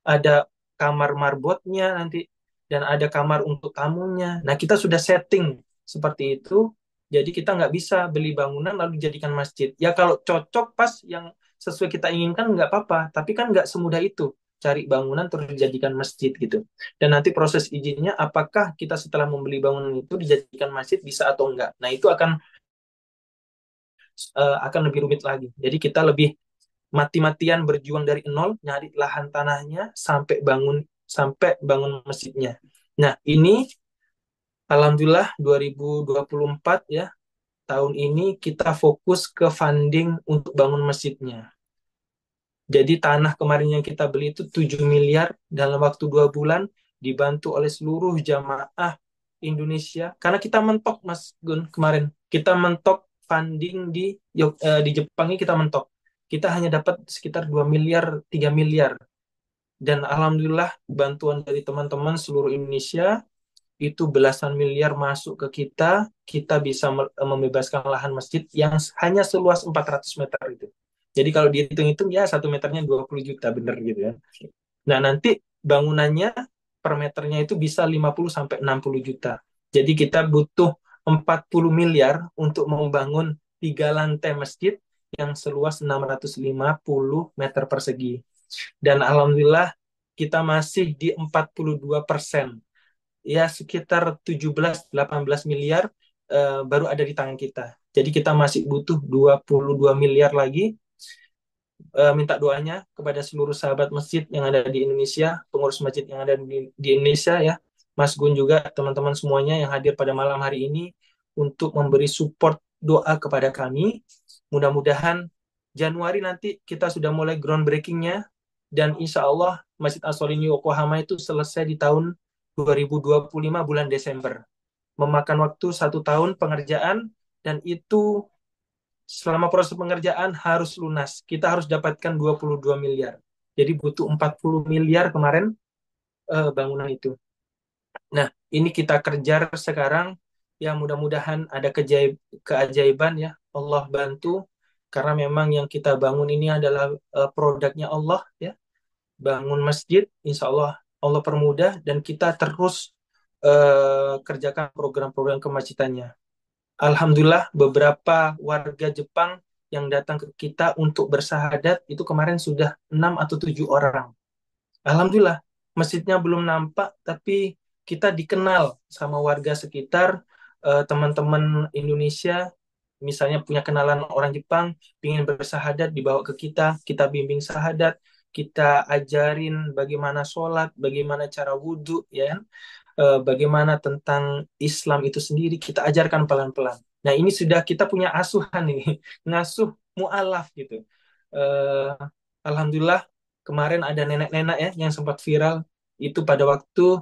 Ada kamar marbotnya nanti, dan ada kamar untuk tamunya. Nah, kita sudah setting seperti itu, jadi kita nggak bisa beli bangunan lalu dijadikan masjid. Ya kalau cocok pas yang sesuai kita inginkan nggak apa-apa, tapi kan nggak semudah itu cari bangunan terus dijadikan masjid gitu. Dan nanti proses izinnya apakah kita setelah membeli bangunan itu dijadikan masjid bisa atau enggak. Nah, itu akan lebih rumit lagi. Jadi kita lebih mati-matian berjuang dari nol nyari lahan tanahnya sampai bangun masjidnya. Nah, ini alhamdulillah 2024 ya, tahun ini kita fokus ke funding untuk bangun masjidnya. Jadi tanah kemarin yang kita beli itu 7 miliar dalam waktu 2 bulan, dibantu oleh seluruh jamaah Indonesia. Karena kita mentok, Mas Gun, kemarin. Kita mentok funding di Jepang ini kita mentok. Kita hanya dapat sekitar 2 miliar, 3 miliar. Dan alhamdulillah bantuan dari teman-teman seluruh Indonesia itu belasan miliar masuk ke kita, kita bisa membebaskan lahan masjid yang hanya seluas 400 meter itu. Jadi kalau dihitung-hitung ya 1 meternya 20 juta bener gitu ya. Nah, nanti bangunannya per meternya itu bisa 50 sampai 60 juta. Jadi kita butuh 40 miliar untuk membangun 3 lantai masjid yang seluas 650 meter persegi. Dan alhamdulillah kita masih di 42%, ya sekitar 17-18 miliar baru ada di tangan kita. Jadi kita masih butuh 22 miliar lagi. Minta doanya kepada seluruh sahabat masjid yang ada di Indonesia, pengurus masjid yang ada di Indonesia ya, Mas Gun juga, teman-teman semuanya yang hadir pada malam hari ini untuk memberi support doa kepada kami. Mudah-mudahan Januari nanti kita sudah mulai groundbreakingnya, dan insya Allah Masjid As-Solihin Yokohama itu selesai di tahun 2025 bulan Desember. Memakan waktu 1 tahun pengerjaan, dan itu selama proses pengerjaan harus lunas. Kita harus dapatkan 22 miliar. Jadi butuh 40 miliar kemarin bangunan itu. Nah, ini kita kejar sekarang. Ya mudah-mudahan ada keajaiban ya. Allah bantu. Karena memang yang kita bangun ini adalah produknya Allah ya. Bangun masjid, insya Allah Allah permudah, dan kita terus kerjakan program-program kemacetannya. Alhamdulillah beberapa warga Jepang yang datang ke kita untuk bersahadat itu kemarin sudah 6 atau 7 orang. Alhamdulillah masjidnya belum nampak, tapi kita dikenal sama warga sekitar, teman-teman Indonesia misalnya punya kenalan orang Jepang, ingin bersahadat dibawa ke kita bimbing sahadat, kita ajarin bagaimana sholat, bagaimana cara wudhu, ya kan? Bagaimana tentang Islam itu sendiri, kita ajarkan pelan-pelan. Nah, ini sudah kita punya asuhan ini, ngasuh mu'alaf gitu. Eh, Alhamdulillah, kemarin ada nenek-nenek ya yang sempat viral, itu pada waktu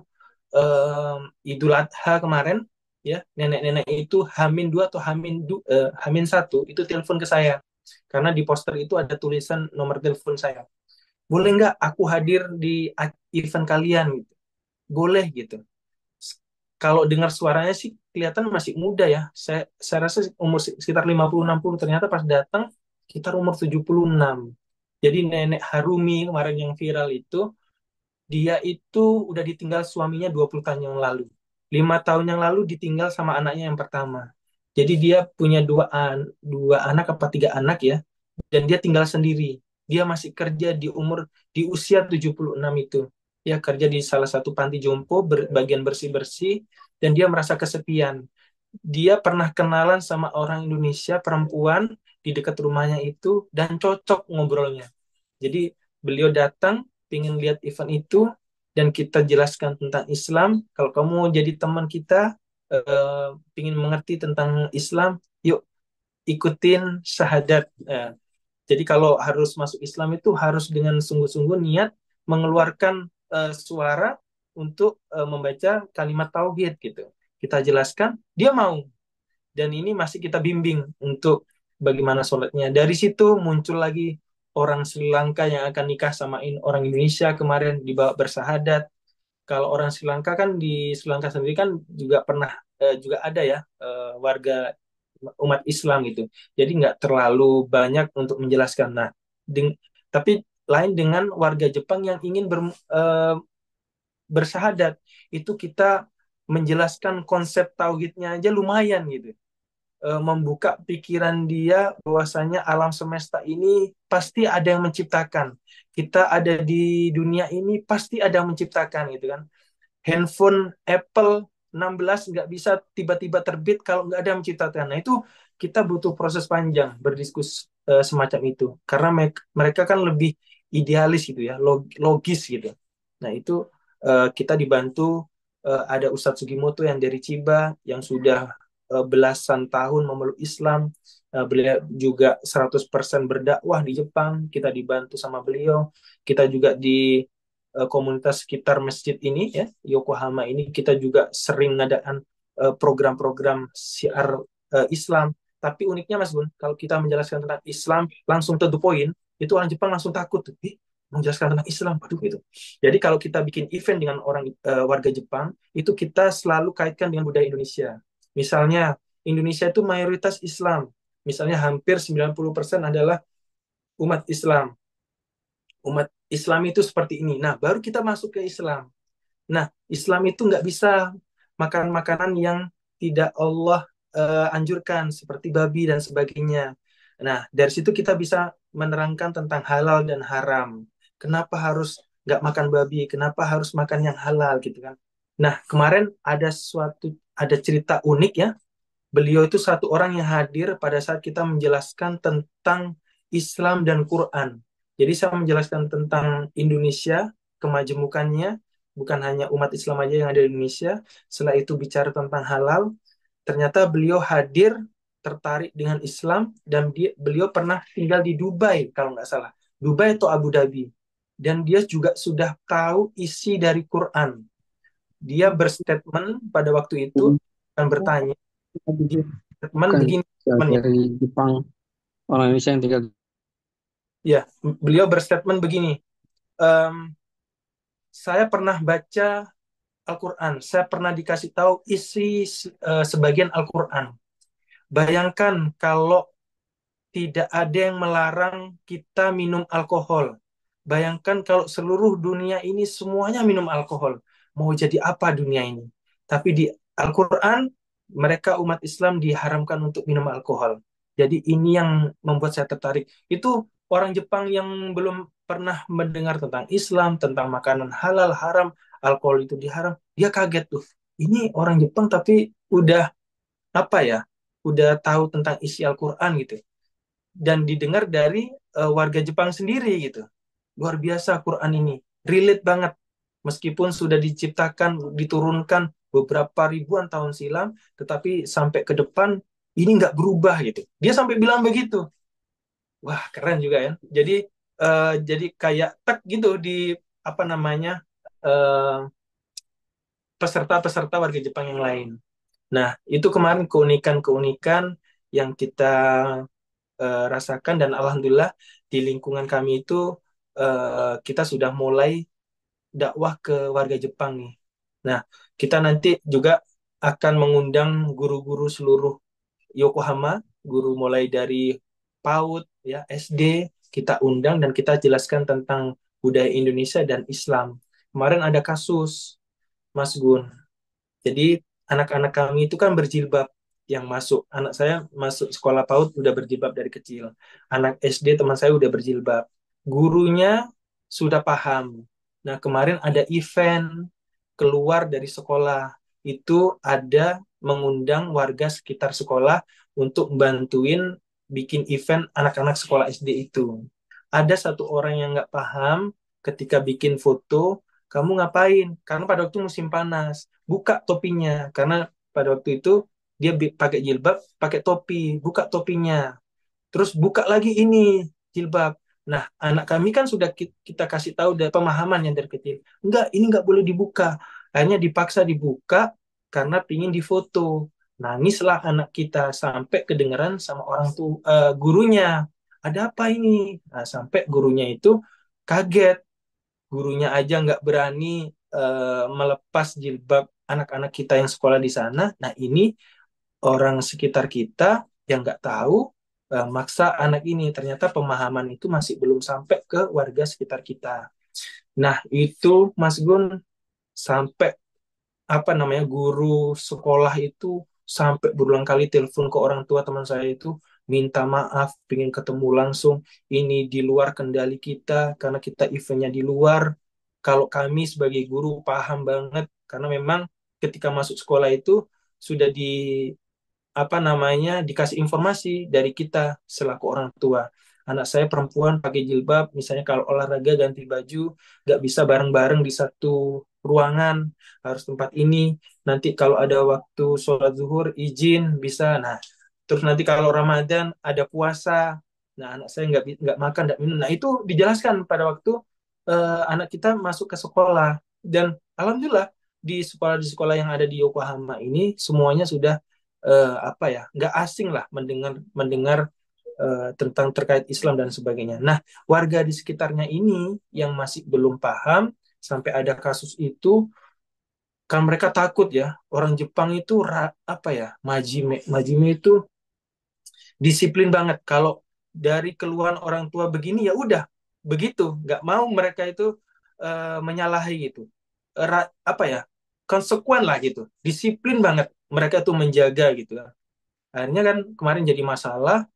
Idul Adha kemarin, ya, nenek-nenek itu Hamin 2 atau Hamin 1, itu telepon ke saya. Karena di poster itu ada tulisan nomor telepon saya. Boleh nggak aku hadir di event kalian? Gitu. Boleh gitu. Kalau dengar suaranya sih kelihatan masih muda ya. Saya rasa umur sekitar 50-60, ternyata pas datang sekitar umur 76. Jadi nenek Harumi kemarin yang viral itu, dia itu udah ditinggal suaminya 20 tahun yang lalu. 5 tahun yang lalu ditinggal sama anaknya yang pertama. Jadi dia punya dua anak apa 3 anak ya. Dan dia tinggal sendiri. Dia masih kerja di usia 76 itu. Ya kerja di salah satu panti jompo, bagian bersih-bersih, dan dia merasa kesepian. Dia pernah kenalan sama orang Indonesia perempuan di dekat rumahnya itu dan cocok ngobrolnya. Jadi beliau datang, ingin lihat event itu, dan kita jelaskan tentang Islam. Kalau kamu jadi teman kita, ingin mengerti tentang Islam, yuk ikutin syahadat. Jadi kalau harus masuk Islam itu harus dengan sungguh-sungguh niat mengeluarkan suara untuk membaca kalimat tauhid gitu. Kita jelaskan, dia mau. Dan ini masih kita bimbing untuk bagaimana sholatnya. Dari situ muncul lagi orang Sri Lanka yang akan nikah sama orang Indonesia kemarin dibawa bersahadat. kalau orang Sri Lanka kan di Sri Lanka sendiri kan juga pernah juga ada ya warga umat Islam gitu. Jadi nggak terlalu banyak untuk menjelaskan. Nah, tapi lain dengan warga Jepang yang ingin bersyahadat, itu kita menjelaskan konsep tauhidnya aja lumayan gitu. Membuka pikiran dia bahwasanya alam semesta ini pasti ada yang menciptakan. Kita ada di dunia ini pasti ada yang menciptakan gitu kan. Handphone Apple 16 nggak bisa tiba-tiba terbit kalau nggak ada yang menciptakan. Nah itu kita butuh proses panjang berdiskus semacam itu. Karena mereka kan lebih idealis gitu ya, logis gitu. Nah itu kita dibantu ada Ustadz Sugimoto yang dari Chiba yang sudah belasan tahun memeluk Islam. Beliau juga 100% berdakwah di Jepang. Kita dibantu sama beliau. Kita juga di komunitas sekitar masjid ini ya Yokohama ini kita juga sering ngadakan program-program syiar Islam. Tapi uniknya Mas Gun, kalau kita menjelaskan tentang Islam langsung to the point, itu orang Jepang langsung takut. Menjelaskan tentang Islam, aduh gitu. Jadi kalau kita bikin event dengan orang warga Jepang, itu kita selalu kaitkan dengan budaya Indonesia. Misalnya Indonesia itu mayoritas Islam. Misalnya hampir 90% adalah umat Islam. Umat Islam itu seperti ini. Nah, baru kita masuk ke Islam. Nah, Islam itu nggak bisa makan makanan yang tidak Allah anjurkan, seperti babi dan sebagainya. Nah, dari situ kita bisa menerangkan tentang halal dan haram. Kenapa harus nggak makan babi? Kenapa harus makan yang halal gitu kan? Nah, kemarin ada cerita unik ya. Beliau itu satu orang yang hadir pada saat kita menjelaskan tentang Islam dan Quran. Jadi saya menjelaskan tentang Indonesia, kemajemukannya, bukan hanya umat Islam aja yang ada di Indonesia. Setelah itu bicara tentang halal, ternyata beliau hadir, tertarik dengan Islam, dan beliau pernah tinggal di Dubai, kalau nggak salah. Dubai atau Abu Dhabi. Dan dia juga sudah tahu isi dari Quran. Dia berstatement pada waktu itu, dan bertanya, statement Bukan begini, statementnya. dari Jepang, orang Indonesia yang tinggal. Ya, beliau berstatement begini, "Em, saya pernah baca Al-Quran, saya pernah dikasih tahu isi sebagian Al-Quran. Bayangkan kalau tidak ada yang melarang kita minum alkohol. Bayangkan kalau seluruh dunia ini semuanya minum alkohol. Mau jadi apa dunia ini? Tapi di Al-Quran, mereka umat Islam diharamkan untuk minum alkohol. Jadi ini yang membuat saya tertarik. Itu orang Jepang yang belum pernah mendengar tentang Islam, tentang makanan halal, haram, alkohol itu diharam. Dia kaget tuh. Ini orang Jepang tapi udah apa ya? Udah tahu tentang isi Al-Quran gitu dan didengar dari warga Jepang sendiri gitu. Luar biasa Quran ini, relate banget. Meskipun sudah diciptakan, diturunkan beberapa ribuan tahun silam, tetapi sampai ke depan ini nggak berubah gitu. Dia sampai bilang begitu. Wah keren juga ya. Jadi kayak tek gitu di apa namanya eh, peserta-peserta warga Jepang yang lain. Nah itu kemarin keunikan-keunikan yang kita rasakan dan alhamdulillah di lingkungan kami itu kita sudah mulai dakwah ke warga Jepang nih. Nah, kita nanti juga akan mengundang guru-guru seluruh Yokohama, guru mulai dari PAUD ya SD kita undang dan kita jelaskan tentang budaya Indonesia dan Islam. Kemarin ada kasus Mas Gun. Jadi anak-anak kami itu kan berjilbab yang masuk. Anak saya masuk sekolah PAUD udah berjilbab dari kecil. Anak SD teman saya udah berjilbab. Gurunya sudah paham. Nah, kemarin ada event keluar dari sekolah. Itu ada mengundang warga sekitar sekolah untuk bantuin bikin event anak-anak sekolah SD itu. Ada satu orang yang nggak paham ketika bikin foto, kamu ngapain? Karena pada waktu musim panas buka topinya karena pada waktu itu dia pakai jilbab, pakai topi, buka topinya. Terus buka lagi ini jilbab. Nah, anak kami kan sudah kita kasih tahu dari pemahaman yang dari kecil. Enggak, ini enggak boleh dibuka. Akhirnya dipaksa dibuka karena pingin difoto. Nangislah anak kita sampai kedengeran sama orang gurunya. Ada apa ini? Nah, sampai gurunya itu kaget. Gurunya aja nggak berani melepas jilbab anak-anak kita yang sekolah di sana. Nah, ini orang sekitar kita yang nggak tahu maksa anak ini. Ternyata pemahaman itu masih belum sampai ke warga sekitar kita. Nah, itu Mas Gun, sampai apa namanya, guru sekolah itu sampai berulang kali telepon ke orang tua teman saya itu minta maaf, pengen ketemu langsung. Ini di luar kendali kita karena kita eventnya di luar. Kalau kami sebagai guru paham banget karena memang ketika masuk sekolah itu sudah di apa namanya, dikasih informasi dari kita selaku orang tua. Anak saya perempuan pakai jilbab, misalnya kalau olahraga ganti baju, nggak bisa bareng-bareng di satu ruangan, harus tempat ini. Nanti kalau ada waktu sholat zuhur, izin bisa. Nah, terus nanti kalau Ramadan ada puasa, nah anak saya nggak makan, nggak minum. Nah, itu dijelaskan pada waktu anak kita masuk ke sekolah. Dan alhamdulillah di sekolah yang ada di Yokohama ini semuanya sudah apa ya, nggak asing lah mendengar mendengar tentang terkait Islam dan sebagainya. Nah, warga di sekitarnya ini yang masih belum paham sampai ada kasus itu, kan mereka takut ya. Orang Jepang itu apa ya, majime majime itu disiplin banget. Kalau dari keluhan orang tua begini ya udah begitu, nggak mau mereka itu menyalahi gitu. Apa ya, konsekuen lah gitu, disiplin banget mereka tuh menjaga gitu. Akhirnya kan kemarin jadi masalah,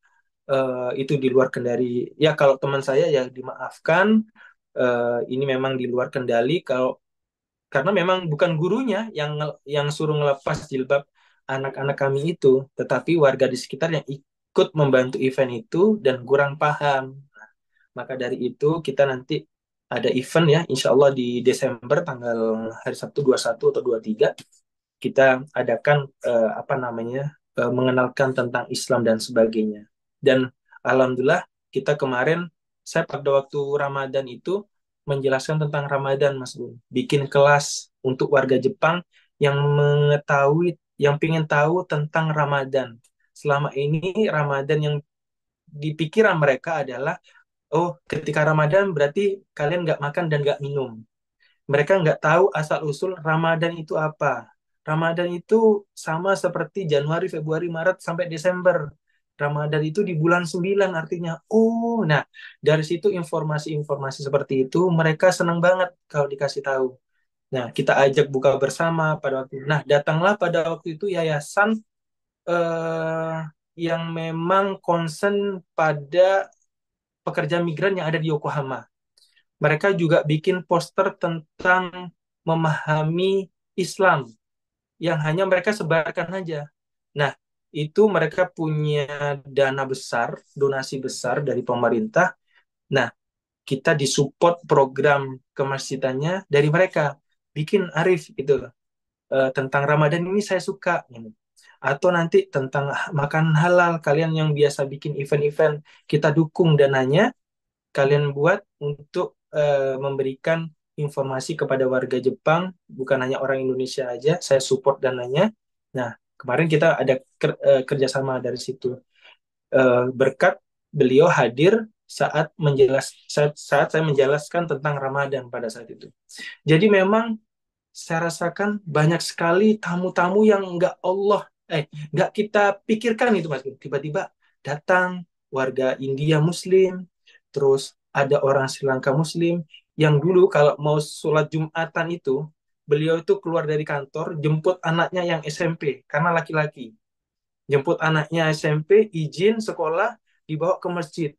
itu di luar kendali. Ya kalau teman saya ya dimaafkan, ini memang di luar kendali kalau karena memang bukan gurunya yang suruh ngelepas jilbab anak-anak kami itu, tetapi warga di sekitar yang ikut membantu event itu dan kurang paham. Maka dari itu kita nanti ada event ya, insya Allah di Desember tanggal hari Sabtu 21 atau 23 kita adakan apa namanya, mengenalkan tentang Islam dan sebagainya. Dan alhamdulillah kita kemarin saya pada waktu Ramadan itu menjelaskan tentang Ramadan Mas Gun. Bikin kelas untuk warga Jepang yang mengetahui, yang ingin tahu tentang Ramadan. Selama ini Ramadan yang di pikiran mereka adalah, oh ketika Ramadan berarti kalian nggak makan dan nggak minum. Mereka nggak tahu asal-usul Ramadan itu apa. Ramadan itu sama seperti Januari, Februari, Maret, sampai Desember. Ramadan itu di bulan 9 artinya. Oh, nah dari situ informasi-informasi seperti itu mereka senang banget kalau dikasih tahu. Nah, kita ajak buka bersama pada waktu itu. Nah, datanglah pada waktu itu yayasan eh, yang memang concern pada pekerja migran yang ada di Yokohama. Mereka juga bikin poster tentang memahami Islam yang hanya mereka sebarkan saja. Nah, itu mereka punya dana besar, donasi besar dari pemerintah. Nah, kita disupport program kemasjidannya dari mereka. Bikin Arif gitu, tentang Ramadan ini saya suka. Gitu. Atau nanti tentang makan halal, kalian yang biasa bikin event-event, kita dukung dananya, kalian buat untuk memberikan informasi kepada warga Jepang, bukan hanya orang Indonesia aja, saya support dananya. Nah, kemarin kita ada kerjasama dari situ. Berkat beliau hadir saat saya menjelaskan tentang Ramadan pada saat itu. Jadi memang saya rasakan banyak sekali tamu-tamu yang nggak kita pikirkan itu Mas. Tiba-tiba datang warga India Muslim, terus ada orang Sri Lanka Muslim yang dulu kalau mau sholat Jumatan itu beliau itu keluar dari kantor jemput anaknya yang SMP karena laki-laki, jemput anaknya SMP, izin sekolah, dibawa ke masjid.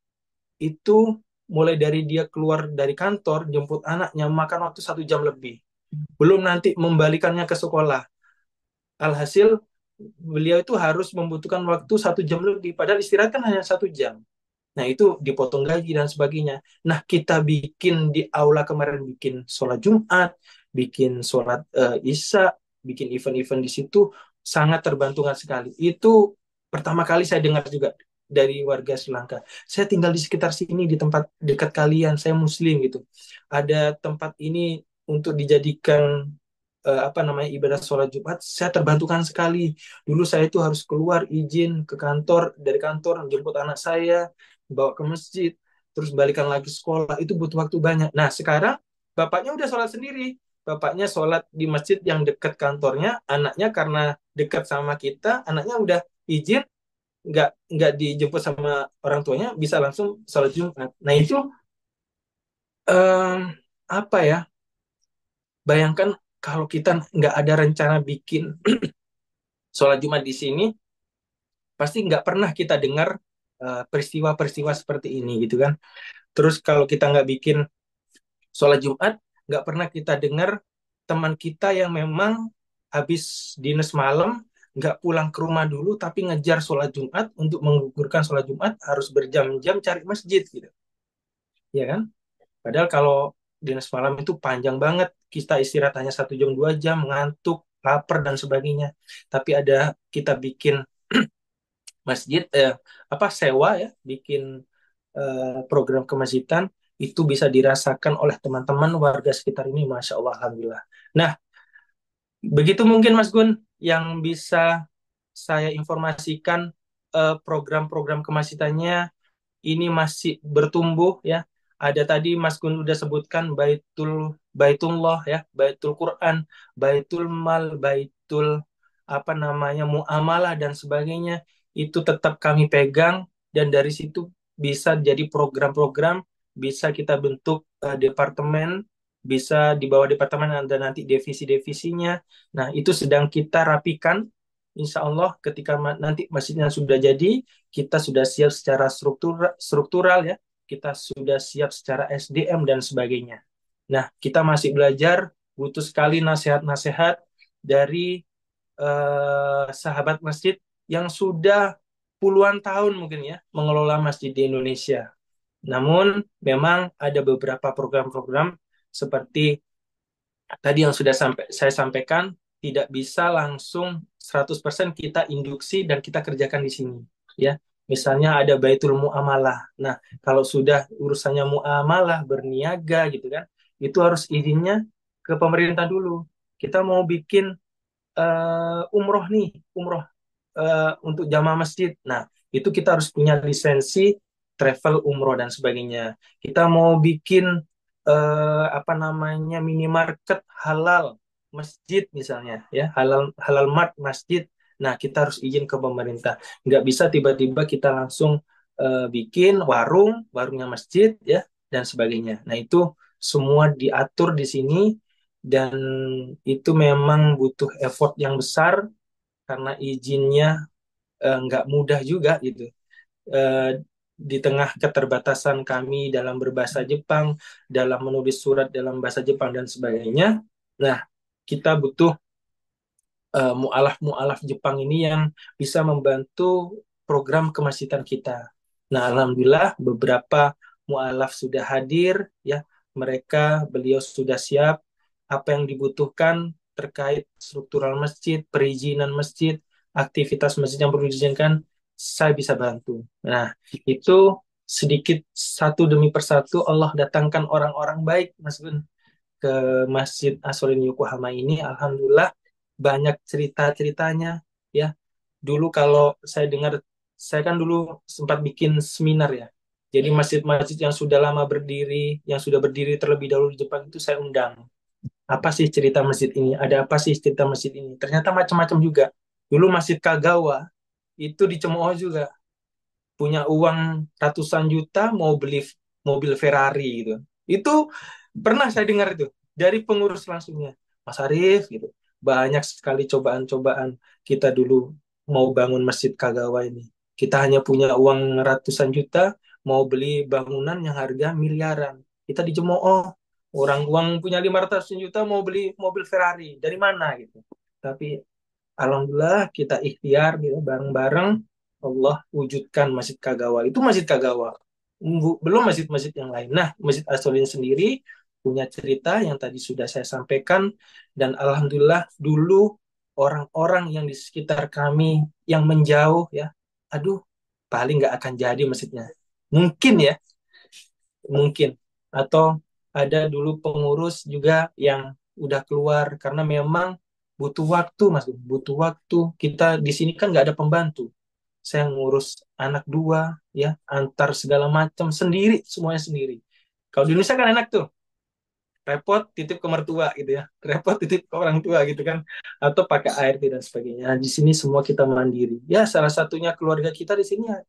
Itu mulai dari dia keluar dari kantor jemput anaknya makan waktu 1 jam lebih, belum nanti membalikannya ke sekolah. Alhasil beliau itu harus membutuhkan waktu 1 jam lebih, padahal istirahat kan hanya 1 jam. Nah, itu dipotong gaji dan sebagainya. Nah, kita bikin di aula kemarin, bikin sholat Jumat, bikin sholat Isya, bikin event-event di situ, sangat terbantukan sekali. Itu pertama kali saya dengar juga dari warga Sri Lanka. Saya tinggal di sekitar sini, di tempat dekat kalian, saya Muslim gitu. Ada tempat ini untuk dijadikan apa namanya, ibadah sholat Jumat, saya terbantukan sekali. Dulu saya itu harus keluar izin ke kantor, dari kantor jemput anak saya, bawa ke masjid, terus balikan lagi sekolah, itu butuh waktu banyak. Nah, sekarang bapaknya udah sholat sendiri, bapaknya sholat di masjid yang dekat kantornya, anaknya karena dekat sama kita, anaknya udah izin, nggak dijemput sama orang tuanya, bisa langsung sholat Jumat. Nah itu em, apa ya? Bayangkan kalau kita nggak ada rencana bikin sholat Jumat di sini, pasti nggak pernah kita dengar peristiwa-peristiwa seperti ini gitu kan. Terus kalau kita nggak bikin sholat Jumat, nggak pernah kita dengar teman kita yang memang habis dinas malam, nggak pulang ke rumah dulu, tapi ngejar sholat Jumat, untuk menggugurkan sholat Jumat harus berjam-jam cari masjid gitu. Ya kan? Padahal kalau dinas malam itu panjang banget, kita istirahat hanya 1 jam 2 jam, ngantuk, lapar dan sebagainya. Tapi ada kita bikin masjid, apa sewa ya, bikin program kemasjidan, itu bisa dirasakan oleh teman-teman warga sekitar ini, masya Allah, alhamdulillah. Nah, begitu mungkin Mas Gun yang bisa saya informasikan. Program-program kemasjidannya ini masih bertumbuh ya. Ada tadi Mas Gun udah sebutkan Baitullah ya, Baitul Quran, Baitul Mal, Baitul apa namanya, muamalah dan sebagainya, itu tetap kami pegang, dan dari situ bisa jadi program-program, bisa kita bentuk departemen, bisa di bawah departemen ada nanti divisi-divisinya. Nah, itu sedang kita rapikan. Insya Allah ketika nanti masjidnya sudah jadi, kita sudah siap secara struktural ya, kita sudah siap secara SDM dan sebagainya. Nah, kita masih belajar, butuh sekali nasihat-nasihat dari sahabat masjid yang sudah puluhan tahun mungkin ya mengelola masjid di Indonesia. Namun memang ada beberapa program-program seperti tadi yang sudah saya sampaikan, tidak bisa langsung 100% kita induksi dan kita kerjakan di sini ya. Misalnya ada Baitul Muamalah. Nah, kalau sudah urusannya muamalah, berniaga gitu kan, itu harus izinnya ke pemerintah dulu. Kita mau bikin umroh nih, umroh untuk jamaah masjid. Nah, itu kita harus punya lisensi travel umroh dan sebagainya. Kita mau bikin apa namanya, minimarket halal masjid misalnya ya, halal halal mart masjid. Nah, kita harus izin ke pemerintah. Nggak bisa tiba-tiba kita langsung bikin warungnya masjid ya, dan sebagainya. Nah, itu semua diatur di sini, dan itu memang butuh effort yang besar karena izinnya nggak mudah juga gitu. Eh, di tengah keterbatasan kami dalam berbahasa Jepang, dalam menulis surat dalam bahasa Jepang dan sebagainya. Nah, kita butuh mualaf-mualaf Jepang ini yang bisa membantu program kemasjidan kita. Nah, alhamdulillah beberapa mualaf sudah hadir ya. Beliau sudah siap apa yang dibutuhkan terkait struktural masjid, perizinan masjid, aktivitas masjid yang perlu diizinkan, saya bisa bantu. Nah, itu sedikit, satu demi persatu Allah datangkan orang-orang baik, Mas Gun, ke Masjid Asolin Yokohama ini. Alhamdulillah banyak cerita-ceritanya ya. Dulu kalau saya dengar, saya kan dulu sempat bikin seminar ya. Jadi masjid-masjid yang sudah lama berdiri, yang sudah berdiri terlebih dahulu di Jepang itu saya undang. Apa sih cerita masjid ini? Ada apa sih cerita masjid ini? Ternyata macam-macam juga. Dulu Masjid Kagawa itu dicemooh juga, punya uang ratusan juta mau beli mobil Ferrari gitu. Itu pernah saya dengar itu dari pengurus langsungnya. Mas Arief gitu. Banyak sekali cobaan-cobaan kita dulu mau bangun Masjid Kagawa ini. Kita hanya punya uang ratusan juta mau beli bangunan yang harga miliaran. Kita dicemooh. Orang uang punya 500 juta mau beli mobil Ferrari. Dari mana gitu. Tapi alhamdulillah kita ikhtiar gitu bareng-bareng, Allah wujudkan Masjid Kagawa. Itu Masjid Kagawa. Belum masjid-masjid yang lain. Nah, Masjid Asolin sendiri punya cerita yang tadi sudah saya sampaikan, dan alhamdulillah dulu orang-orang yang di sekitar kami yang menjauh ya, aduh, paling nggak akan jadi masjidnya. Mungkin ya, mungkin. Atau ada dulu pengurus juga yang udah keluar karena memang butuh waktu, Mas, butuh waktu. Kita di sini kan nggak ada pembantu. Saya ngurus anak dua, ya, antar segala macam sendiri, semuanya sendiri. Kalau di Indonesia kan enak tuh, repot titip ke mertua gitu ya, repot titip ke orang tua gitu kan, atau pakai ART dan sebagainya. Nah, di sini semua kita mandiri. Ya, salah satunya keluarga kita di sini ya,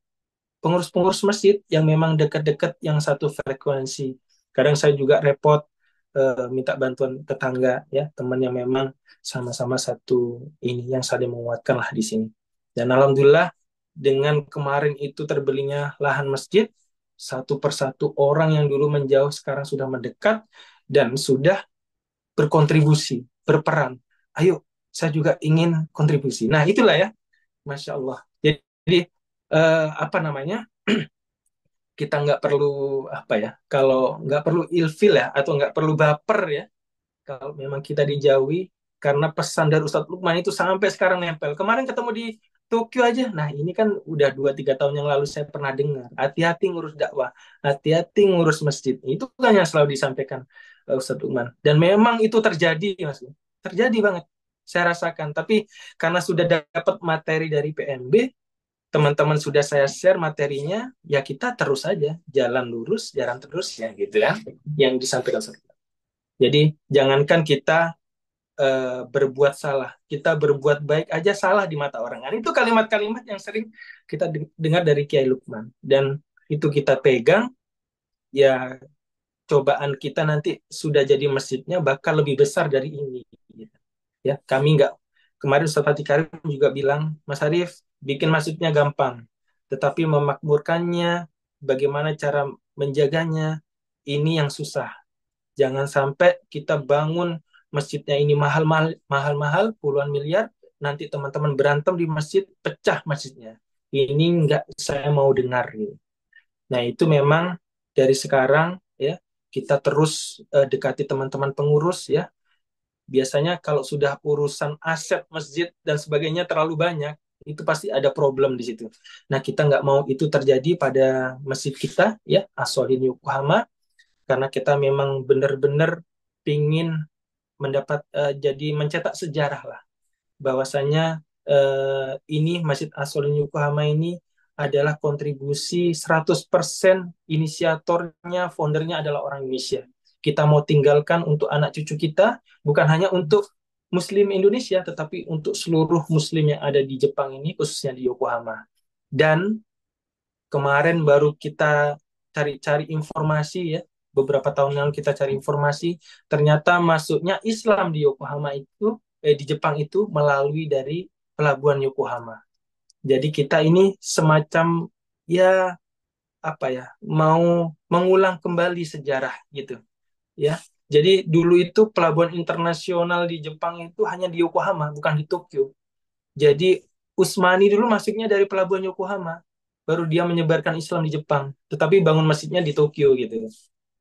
pengurus-pengurus masjid yang memang dekat-dekat, yang satu frekuensi. Kadang saya juga repot minta bantuan tetangga ya, teman yang memang sama-sama satu ini, yang saling menguatkan lah di sini. Dan alhamdulillah dengan kemarin itu terbelinya lahan masjid, satu persatu orang yang dulu menjauh sekarang sudah mendekat dan sudah berkontribusi, berperan. Ayo, saya juga ingin kontribusi. Nah, itulah ya, Masya Allah. Jadi, apa namanya, kita nggak perlu, apa ya, kalau nggak perlu ilfil ya, atau nggak perlu baper ya, kalau memang kita dijauhi, karena pesan dari Ustadz Lukman itu sampai sekarang nempel. Kemarin ketemu di Tokyo aja, nah ini kan udah 2-3 tahun yang lalu saya pernah dengar, hati-hati ngurus dakwah, hati-hati ngurus masjid. Itu kan yang selalu disampaikan Ustadz Lukman. Dan memang itu terjadi, Mas. Terjadi banget. Saya rasakan. Tapi karena sudah dapat materi dari PMB, teman-teman sudah saya share materinya, ya kita terus aja jalan lurus, jalan terus ya gitu kan, yang disampaikan Ustadz. Jadi jangankan kita berbuat salah, kita berbuat baik aja salah di mata orang. Nah, itu kalimat-kalimat yang sering kita dengar dari Kiai Lukman. Dan itu kita pegang, ya cobaan kita nanti sudah jadi masjidnya bakal lebih besar dari ini. Ya, kami nggak, kemarin Ustaz Fatih Karim juga bilang, Mas Arif, bikin masjidnya gampang, tetapi memakmurkannya, bagaimana cara menjaganya, ini yang susah. Jangan sampai kita bangun masjidnya ini mahal-mahal, puluhan miliar, nanti teman-teman berantem di masjid, pecah masjidnya. Ini nggak saya mau dengar gitu. Nah, itu memang dari sekarang ya, kita terus dekati teman-teman pengurus ya. Biasanya kalau sudah urusan aset masjid dan sebagainya terlalu banyak, itu pasti ada problem di situ. Nah, kita nggak mau itu terjadi pada masjid kita ya, As-Solihin Yokohama, karena kita memang benar-benar pingin jadi mencetak sejarah lah, bahwasanya ini Masjid As-Solihin Yokohama ini adalah kontribusi 100%, inisiatornya, foundernya adalah orang Indonesia. Kita mau tinggalkan untuk anak cucu kita, bukan hanya untuk Muslim Indonesia, tetapi untuk seluruh Muslim yang ada di Jepang ini, khususnya di Yokohama. Dan kemarin baru kita cari-cari informasi ya, beberapa tahun yang lalu kita cari informasi, ternyata masuknya Islam di Yokohama itu, di Jepang itu melalui dari pelabuhan Yokohama. Jadi kita ini semacam ya, apa ya, mau mengulang kembali sejarah gitu ya. Jadi dulu itu pelabuhan internasional di Jepang itu hanya di Yokohama, bukan di Tokyo. Jadi Utsmani dulu masuknya dari pelabuhan Yokohama, baru dia menyebarkan Islam di Jepang, tetapi bangun masjidnya di Tokyo gitu.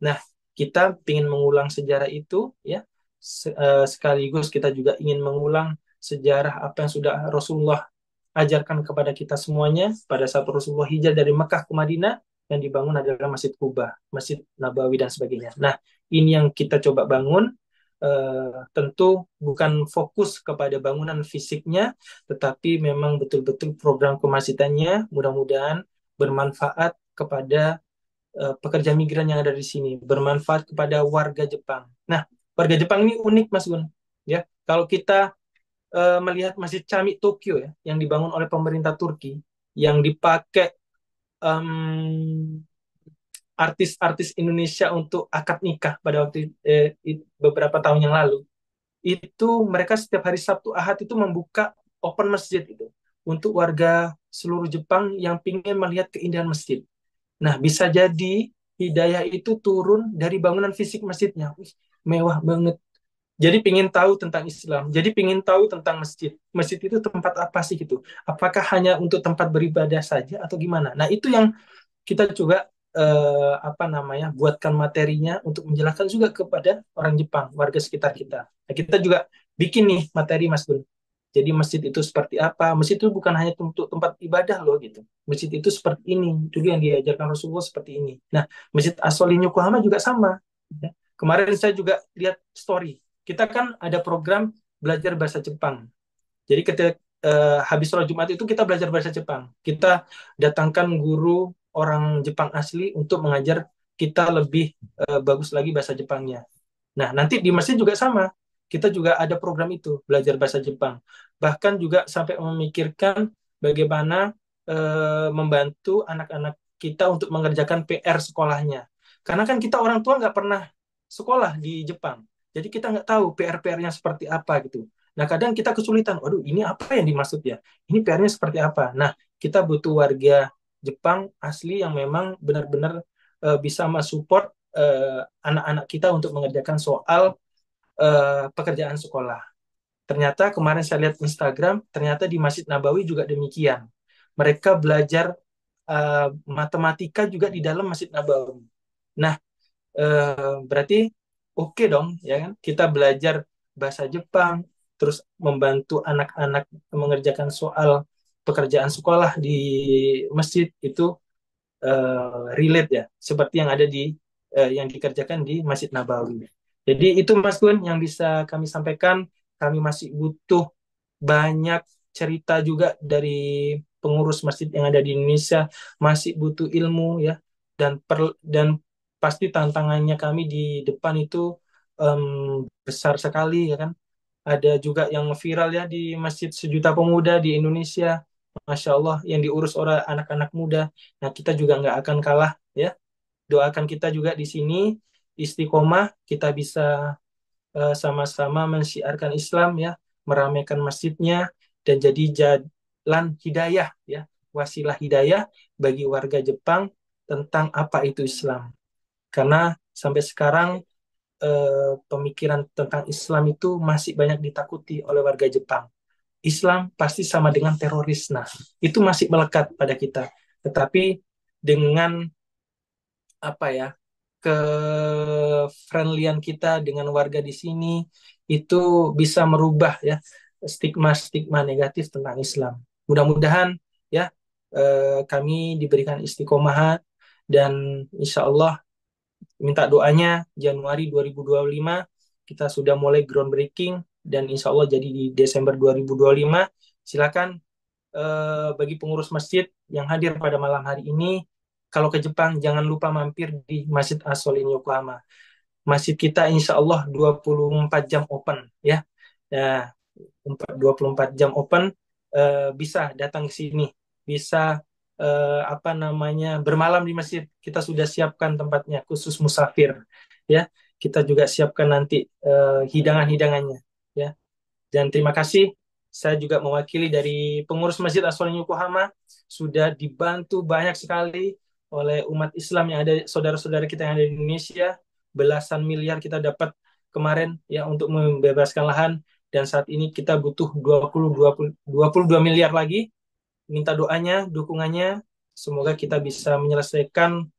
Nah, kita ingin mengulang sejarah itu ya, sekaligus kita juga ingin mengulang sejarah apa yang sudah Rasulullah ajarkan kepada kita semuanya pada saat Rasulullah hijrah dari Mekah ke Madinah, yang dibangun adalah Masjid Kuba, Masjid Nabawi dan sebagainya. Nah, ini yang kita coba bangun. Tentu bukan fokus kepada bangunan fisiknya, tetapi memang betul-betul program kemasjidannya mudah-mudahan bermanfaat kepada pekerja migran yang ada di sini, bermanfaat kepada warga Jepang. Nah, warga Jepang ini unik, Mas Gun. Ya, kalau kita melihat Masjid Cami Tokyo ya, yang dibangun oleh pemerintah Turki, yang dipakai artis-artis Indonesia untuk akad nikah pada waktu beberapa tahun yang lalu, itu mereka setiap hari Sabtu Ahad itu membuka open masjid itu untuk warga seluruh Jepang yang ingin melihat keindahan masjid. Nah, bisa jadi hidayah itu turun dari bangunan fisik masjidnya. Wih, mewah banget. Jadi pingin tahu tentang Islam. Jadi pingin tahu tentang masjid. Masjid itu tempat apa sih gitu? Apakah hanya untuk tempat beribadah saja atau gimana? Nah, itu yang kita juga apa namanya, buatkan materinya untuk menjelaskan juga kepada orang Jepang, warga sekitar kita. Nah, kita juga bikin nih materi, Mas Gun. Jadi masjid itu seperti apa? Masjid itu bukan hanya untuk tempat ibadah loh gitu. Masjid itu seperti ini. Dulu yang diajarkan Rasulullah seperti ini. Nah, Masjid As-Solihin Yokohama juga sama. Ya. Kemarin saya juga lihat story. Kita kan ada program belajar bahasa Jepang. Jadi ketika habis sholat Jumat itu kita belajar bahasa Jepang. Kita datangkan guru orang Jepang asli untuk mengajar kita lebih bagus lagi bahasa Jepangnya. Nah, nanti di masjid juga sama. Kita juga ada program itu, belajar bahasa Jepang. Bahkan juga sampai memikirkan bagaimana membantu anak-anak kita untuk mengerjakan PR sekolahnya. Karena kan kita orang tua nggak pernah sekolah di Jepang. Jadi kita nggak tahu PR-PR-nya seperti apa gitu. Nah, kadang kita kesulitan, waduh ini apa yang dimaksud ya? Ini PR-nya seperti apa? Nah, kita butuh warga Jepang asli yang memang benar-benar bisa mensupport anak-anak kita untuk mengerjakan soal pekerjaan sekolah. Ternyata kemarin saya lihat Instagram, ternyata di Masjid Nabawi juga demikian. Mereka belajar matematika juga di dalam Masjid Nabawi. Nah, berarti oke dong, ya kan? Kita belajar bahasa Jepang, terus membantu anak-anak mengerjakan soal pekerjaan sekolah di masjid itu relate ya, seperti yang ada di yang dikerjakan di Masjid Nabawi. Jadi itu Mas Gun yang bisa kami sampaikan. Kami masih butuh banyak cerita juga dari pengurus masjid yang ada di Indonesia, masih butuh ilmu ya, dan pasti tantangannya kami di depan itu besar sekali ya kan. Ada juga yang viral ya di Masjid Sejuta Pemuda di Indonesia, Masya Allah, yang diurus oleh anak-anak muda. Nah, kita juga nggak akan kalah ya. Doakan kita juga di sini istiqomah, kita bisa sama-sama mensiarkan Islam ya, meramaikan masjidnya dan jadi jalan hidayah ya, wasilah hidayah bagi warga Jepang tentang apa itu Islam. Karena sampai sekarang pemikiran tentang Islam itu masih banyak ditakuti oleh warga Jepang. Islam pasti sama dengan teroris. Nah, itu masih melekat pada kita. Tetapi dengan apa ya, ke-friendlyan kita dengan warga di sini itu bisa merubah ya stigma-stigma negatif tentang Islam. Mudah-mudahan ya kami diberikan istiqomahat dan insya Allah minta doanya Januari 2025 kita sudah mulai groundbreaking dan insya Allah jadi di Desember 2025. Silakan bagi pengurus masjid yang hadir pada malam hari ini, kalau ke Jepang jangan lupa mampir di Masjid As-Solihin Yokohama. Masjid kita insya Allah 24 jam open ya. Ya, 24 jam open, bisa datang ke sini, bisa apa namanya bermalam di masjid. Kita sudah siapkan tempatnya khusus musafir ya. Kita juga siapkan nanti hidangan-hidangannya ya. Dan terima kasih, saya juga mewakili dari pengurus Masjid As-Solihin Yokohama, sudah dibantu banyak sekali oleh umat Islam yang ada, saudara-saudara kita yang ada di Indonesia. Belasan miliar kita dapat kemarin ya untuk membebaskan lahan, dan saat ini kita butuh 22 miliar lagi. Minta doanya, dukungannya, semoga kita bisa menyelesaikan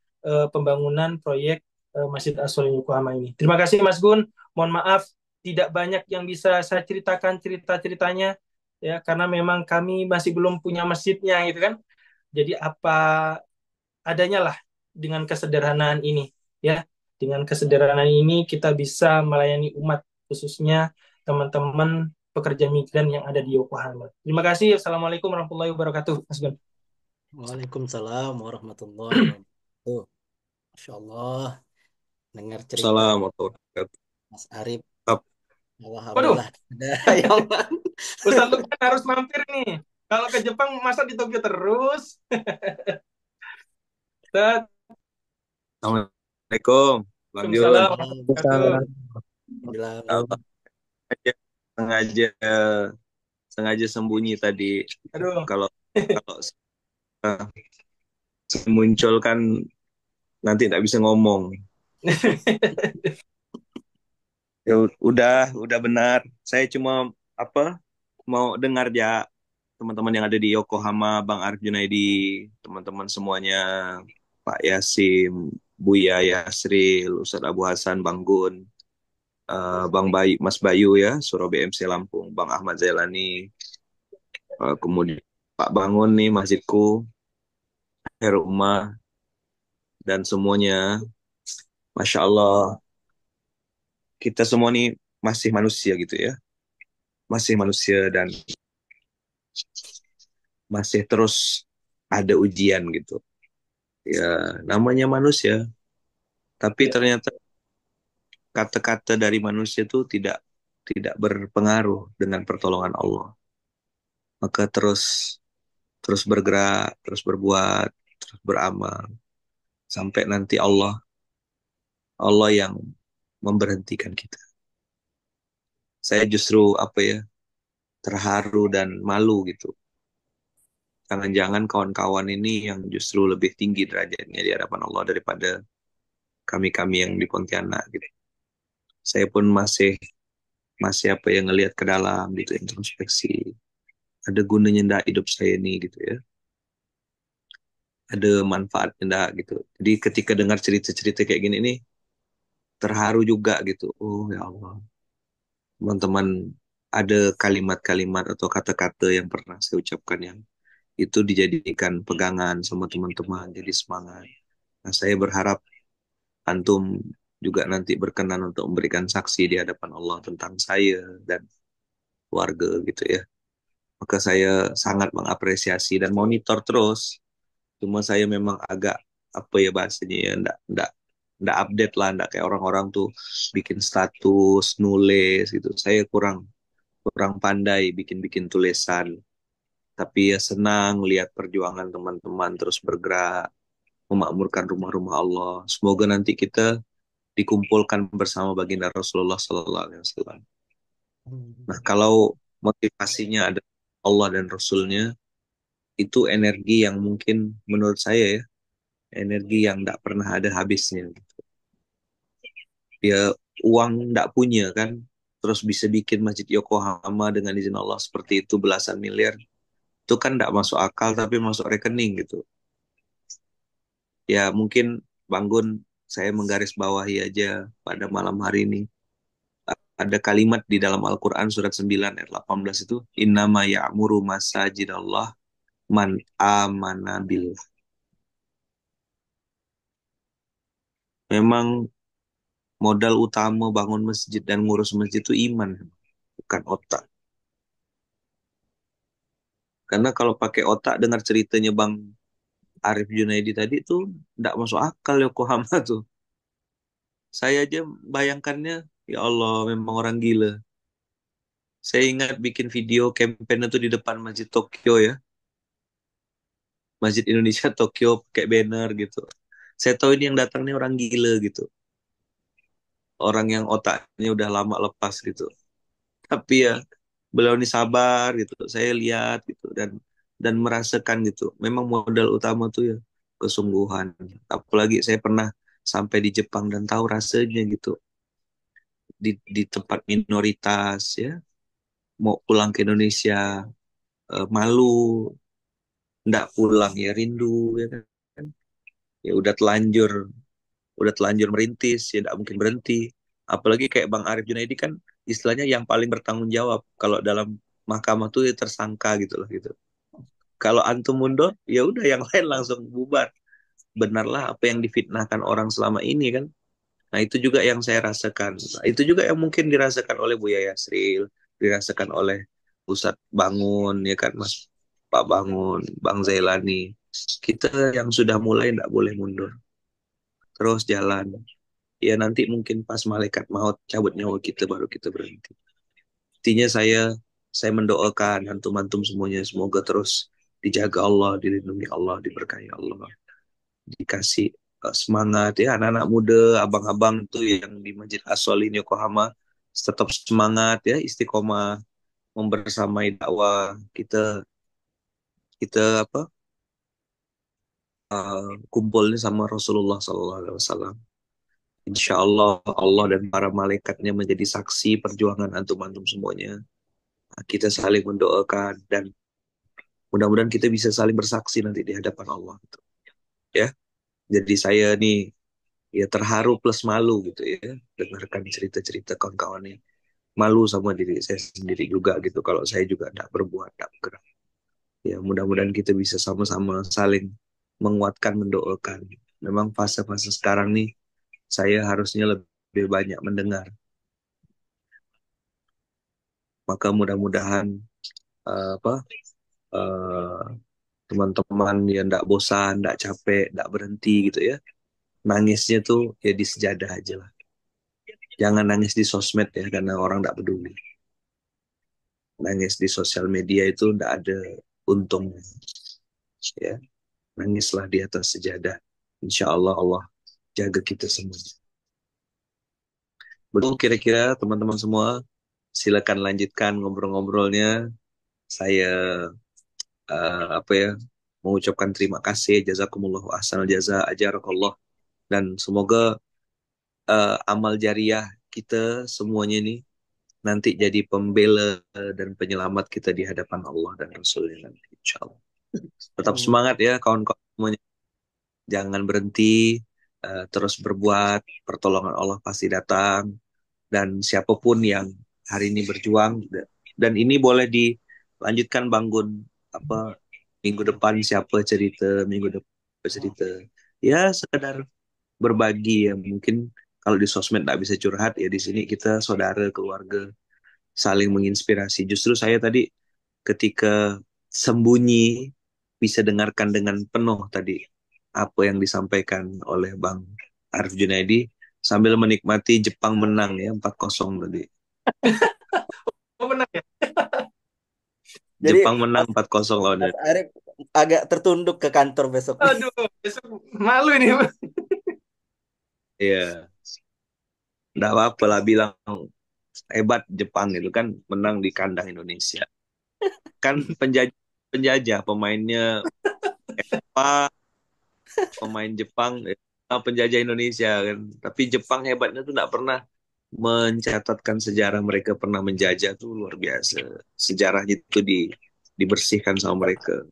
pembangunan proyek Masjid As-Solihin Yokohama ini. Terima kasih Mas Gun. Mohon maaf tidak banyak yang bisa saya ceritakan cerita-ceritanya ya karena memang kami masih belum punya masjidnya gitu kan. Jadi apa adanya lah dengan kesederhanaan ini ya. Dengan kesederhanaan ini kita bisa melayani umat khususnya teman-teman pekerja migran yang ada di Yokohama. Terima kasih. Assalamualaikum warahmatullahi wabarakatuh. Mas Gun. Waalaikumsalam warahmatullahi wabarakatuh. Masya Allah, dengar cerita Assalamualaikum warahmatullahi wabarakatuh. Mas Arif. Waduh, Alhamdulillah ada yang Ustadz Lukman harus mampir nih. Kalau ke Jepang masa di Tokyo terus? Ustadz, Assalamualaikum, Bang Jun. Waalaikumsalam warahmatullahi wabarakatuh. bilang Sengaja, sengaja, sengaja sembunyi tadi. Aduh, Kalau kalau muncul kan nanti tidak bisa ngomong. Ya udah benar. Saya cuma apa mau dengar ya teman-teman yang ada di Yokohama, Bang Arif Junaidi, teman-teman semuanya, Pak Yasim, Buya Yasril, Ustadz Abu Hasan, Bang Gun, Bang Bayu, Mas Bayu ya, Suro BMC Lampung, Bang Ahmad Zailani, kemudian Pak Bangun nih, Masjidku, Heru Umah, dan semuanya. Masya Allah, kita semua nih masih manusia gitu ya. Masih manusia dan masih terus ada ujian gitu. Ya, namanya manusia. Tapi ya, ternyata kata-kata dari manusia itu tidak berpengaruh dengan pertolongan Allah. Maka terus terus bergerak, terus berbuat, terus beramal sampai nanti Allah yang memberhentikan kita. Saya justru apa ya, terharu dan malu gitu. Jangan-jangan kawan-kawan ini yang justru lebih tinggi derajatnya di hadapan Allah daripada kami-kami yang di Pontianak gitu. Saya pun masih masih apa yang ngelihat ke dalam gitu, introspeksi. Ada gunanya enggak hidup saya ini gitu ya. Ada manfaatnya enggak gitu. Jadi ketika dengar cerita-cerita kayak gini nih, terharu juga gitu. Oh ya Allah, teman-teman, ada kalimat-kalimat atau kata-kata yang pernah saya ucapkan yang itu dijadikan pegangan sama teman-teman, jadi semangat. Nah, saya berharap antum juga nanti berkenan untuk memberikan saksi di hadapan Allah tentang saya dan keluarga gitu ya. Maka saya sangat mengapresiasi dan monitor terus. Cuma saya memang agak apa ya bahasanya ya, ndak update lah, ndak kayak orang-orang tuh bikin status, nulis gitu. Saya kurang kurang pandai bikin-bikin tulisan. Tapi ya senang lihat perjuangan teman-teman terus bergerak, memakmurkan rumah-rumah Allah. Semoga nanti kita dikumpulkan bersama baginda Rasulullah Sallallahu Alaihi Wasallam. Nah, kalau motivasinya ada Allah dan Rasulnya, itu energi yang mungkin menurut saya ya, energi yang tidak pernah ada habisnya. Dia uang tidak punya kan, terus bisa bikin Masjid Yokohama dengan izin Allah seperti itu belasan miliar, itu kan tidak masuk akal tapi masuk rekening gitu. Ya mungkin Banggun, saya menggarisbawahi aja pada malam hari ini. Ada kalimat di dalam Al-Quran surat 9 ayat 18 itu, Innama ya'muru masajidallah man amana billah. Memang modal utama bangun masjid dan ngurus masjid itu iman, bukan otak. Karena kalau pakai otak, dengar ceritanya Bang Arif Junaidi tadi tuh tidak masuk akal Yokohama tuh. Saya aja bayangkannya, ya Allah, memang orang gila. Saya ingat bikin video campaign itu di depan Masjid Tokyo ya. Masjid Indonesia Tokyo pakai banner gitu. Saya tahu ini yang datang nih orang gila gitu. Orang yang otaknya udah lama lepas gitu. Tapi ya beliau ini sabar gitu. Saya lihat gitu dan merasakan gitu. Memang modal utama tuh ya kesungguhan. Apalagi saya pernah sampai di Jepang dan tahu rasanya gitu. Di tempat minoritas ya, mau pulang ke Indonesia malu, ndak pulang ya rindu ya kan. Ya udah telanjur merintis ya ndak mungkin berhenti. Apalagi kayak Bang Arif Junaidi kan istilahnya yang paling bertanggung jawab kalau dalam mahkamah tuh ya tersangka gitu loh gitu. Kalau antum mundur, ya udah yang lain langsung bubar. Benarlah apa yang difitnahkan orang selama ini kan. Nah, itu juga yang saya rasakan. Nah, itu juga yang mungkin dirasakan oleh Buya Yasril, dirasakan oleh Ustadz Bangun, ya kan Mas Pak Bangun, Bang Zailani. Kita yang sudah mulai tidak boleh mundur. Terus jalan. Ya nanti mungkin pas malaikat maut cabut nyawa kita baru kita berhenti. Intinya saya mendoakan antum-antum semuanya semoga terus dijaga Allah, dilindungi Allah, diberkahi Allah, dikasih semangat ya anak-anak muda, abang-abang tuh yang di Masjid As-Solihin Yokohama tetap semangat ya, istiqomah membersamai dakwah kita kita apa kumpulnya sama Rasulullah Sallallahu Alaihi Wasallam. Insya Allah Allah dan para malaikatnya menjadi saksi perjuangan antum-antum semuanya. Nah, kita saling mendoakan dan mudah-mudahan kita bisa saling bersaksi nanti di hadapan Allah gitu. Ya, jadi saya nih ya terharu plus malu gitu ya dengarkan cerita-cerita kawan-kawan ini, malu sama diri saya sendiri juga gitu kalau saya juga tidak berbuat, tidak bergerak. Ya mudah-mudahan kita bisa sama-sama saling menguatkan, mendoakan. Memang fase-fase sekarang nih saya harusnya lebih banyak mendengar, maka mudah-mudahan apa eh, teman-teman yang tidak bosan, tidak capek, tidak berhenti gitu ya, nangisnya tuh ya di sejadah aja lah. Jangan nangis di sosmed ya, karena orang tidak peduli. Nangis di sosial media itu tidak ada untungnya. Ya, nangislah di atas sejadah. Insya Allah Allah jaga kita semua. Betul kira-kira teman-teman semua, silakan lanjutkan ngobrol-ngobrolnya. Saya apa ya, mengucapkan terima kasih, jazakumullah ahsanal jaza, ajarakallah, dan semoga amal jariah kita semuanya ini nanti jadi pembela dan penyelamat kita di hadapan Allah dan Rasulnya nanti, insya Allah. Tetap Amin. semangat ya kawan-kawan semuanya, jangan berhenti, terus berbuat, pertolongan Allah pasti datang, dan siapapun yang hari ini berjuang, dan ini boleh dilanjutkan bangun apa, minggu depan siapa cerita, minggu depan siapa cerita, ya sekedar berbagi ya, mungkin kalau di sosmed nggak bisa curhat ya, di sini kita saudara keluarga saling menginspirasi. Justru saya tadi ketika sembunyi bisa dengarkan dengan penuh tadi apa yang disampaikan oleh Bang Arif Junaidi, sambil menikmati Jepang menang ya 4-0 tadi. Oh, benar ya? Jadi Jepang menang Mas, 4-0 lawan Mas Indonesia. Arif agak tertunduk ke kantor besok nih. Aduh, besok malu ini. Iya, enggak apa-apa lah, bilang hebat Jepang itu kan menang di kandang Indonesia. Kan penjajah, penjajah pemainnya apa, pemain Jepang penjajah Indonesia kan. Tapi Jepang hebatnya tuh nggak pernah mencatatkan sejarah mereka pernah menjajah, tuh luar biasa. Sejarahnya itu dibersihkan sama mereka,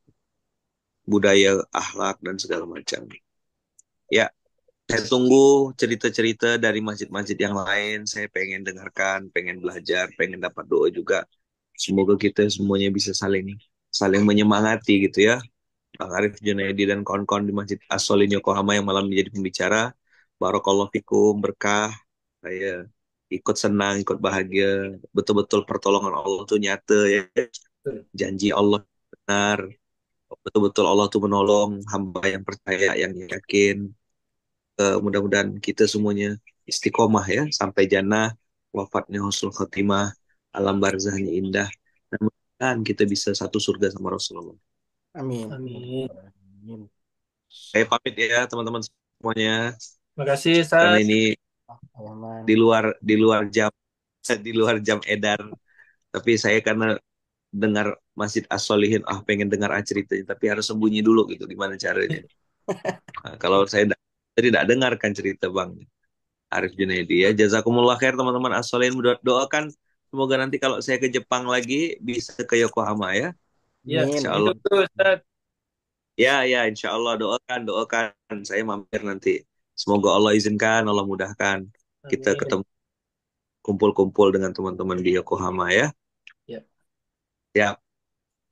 budaya, akhlak dan segala macam. Ya, saya tunggu cerita-cerita dari masjid-masjid yang lain. Saya pengen dengarkan, pengen belajar, pengen dapat doa juga. Semoga kita semuanya bisa saling saling menyemangati gitu ya. Bang Arif Junaidi dan kawan-kawan di Masjid As-Solihin Yokohama yang malam menjadi pembicara. Barakallahu fikum, berkah. Saya ikut senang, ikut bahagia. Betul-betul pertolongan Allah tuh nyata ya. Janji Allah benar. Betul-betul Allah tuh menolong hamba yang percaya, yang yakin. Mudah-mudahan kita semuanya istiqomah ya. Sampai jannah, wafatnya husnul khotimah, alam barzahnya indah. Dan mudah-mudahan kita bisa satu surga sama Rasulullah. Amin. Amin. Amin. Saya pamit ya teman-teman semuanya, Makasih, karena Ustaz. ini Aman. di luar jam di luar jam edar. Tapi saya karena dengar Masjid As-Solihin, pengen dengar ceritanya, tapi harus sembunyi dulu gitu, gimana caranya. Nah, kalau saya tadi tidak dengarkan cerita Bang Arif Junaidi ya. Jazakumullah khair teman-teman As-Solihin, doakan semoga nanti kalau saya ke Jepang lagi bisa ke Yokohama ya. Ya, Amin. Insya Allah. ditunggu, Ustaz. Ya, ya, insya Allah, doakan, doakan. Saya mampir nanti. Semoga Allah izinkan, Allah mudahkan kita Amin. ketemu, kumpul-kumpul dengan teman-teman di Yokohama ya. Ya, Ya,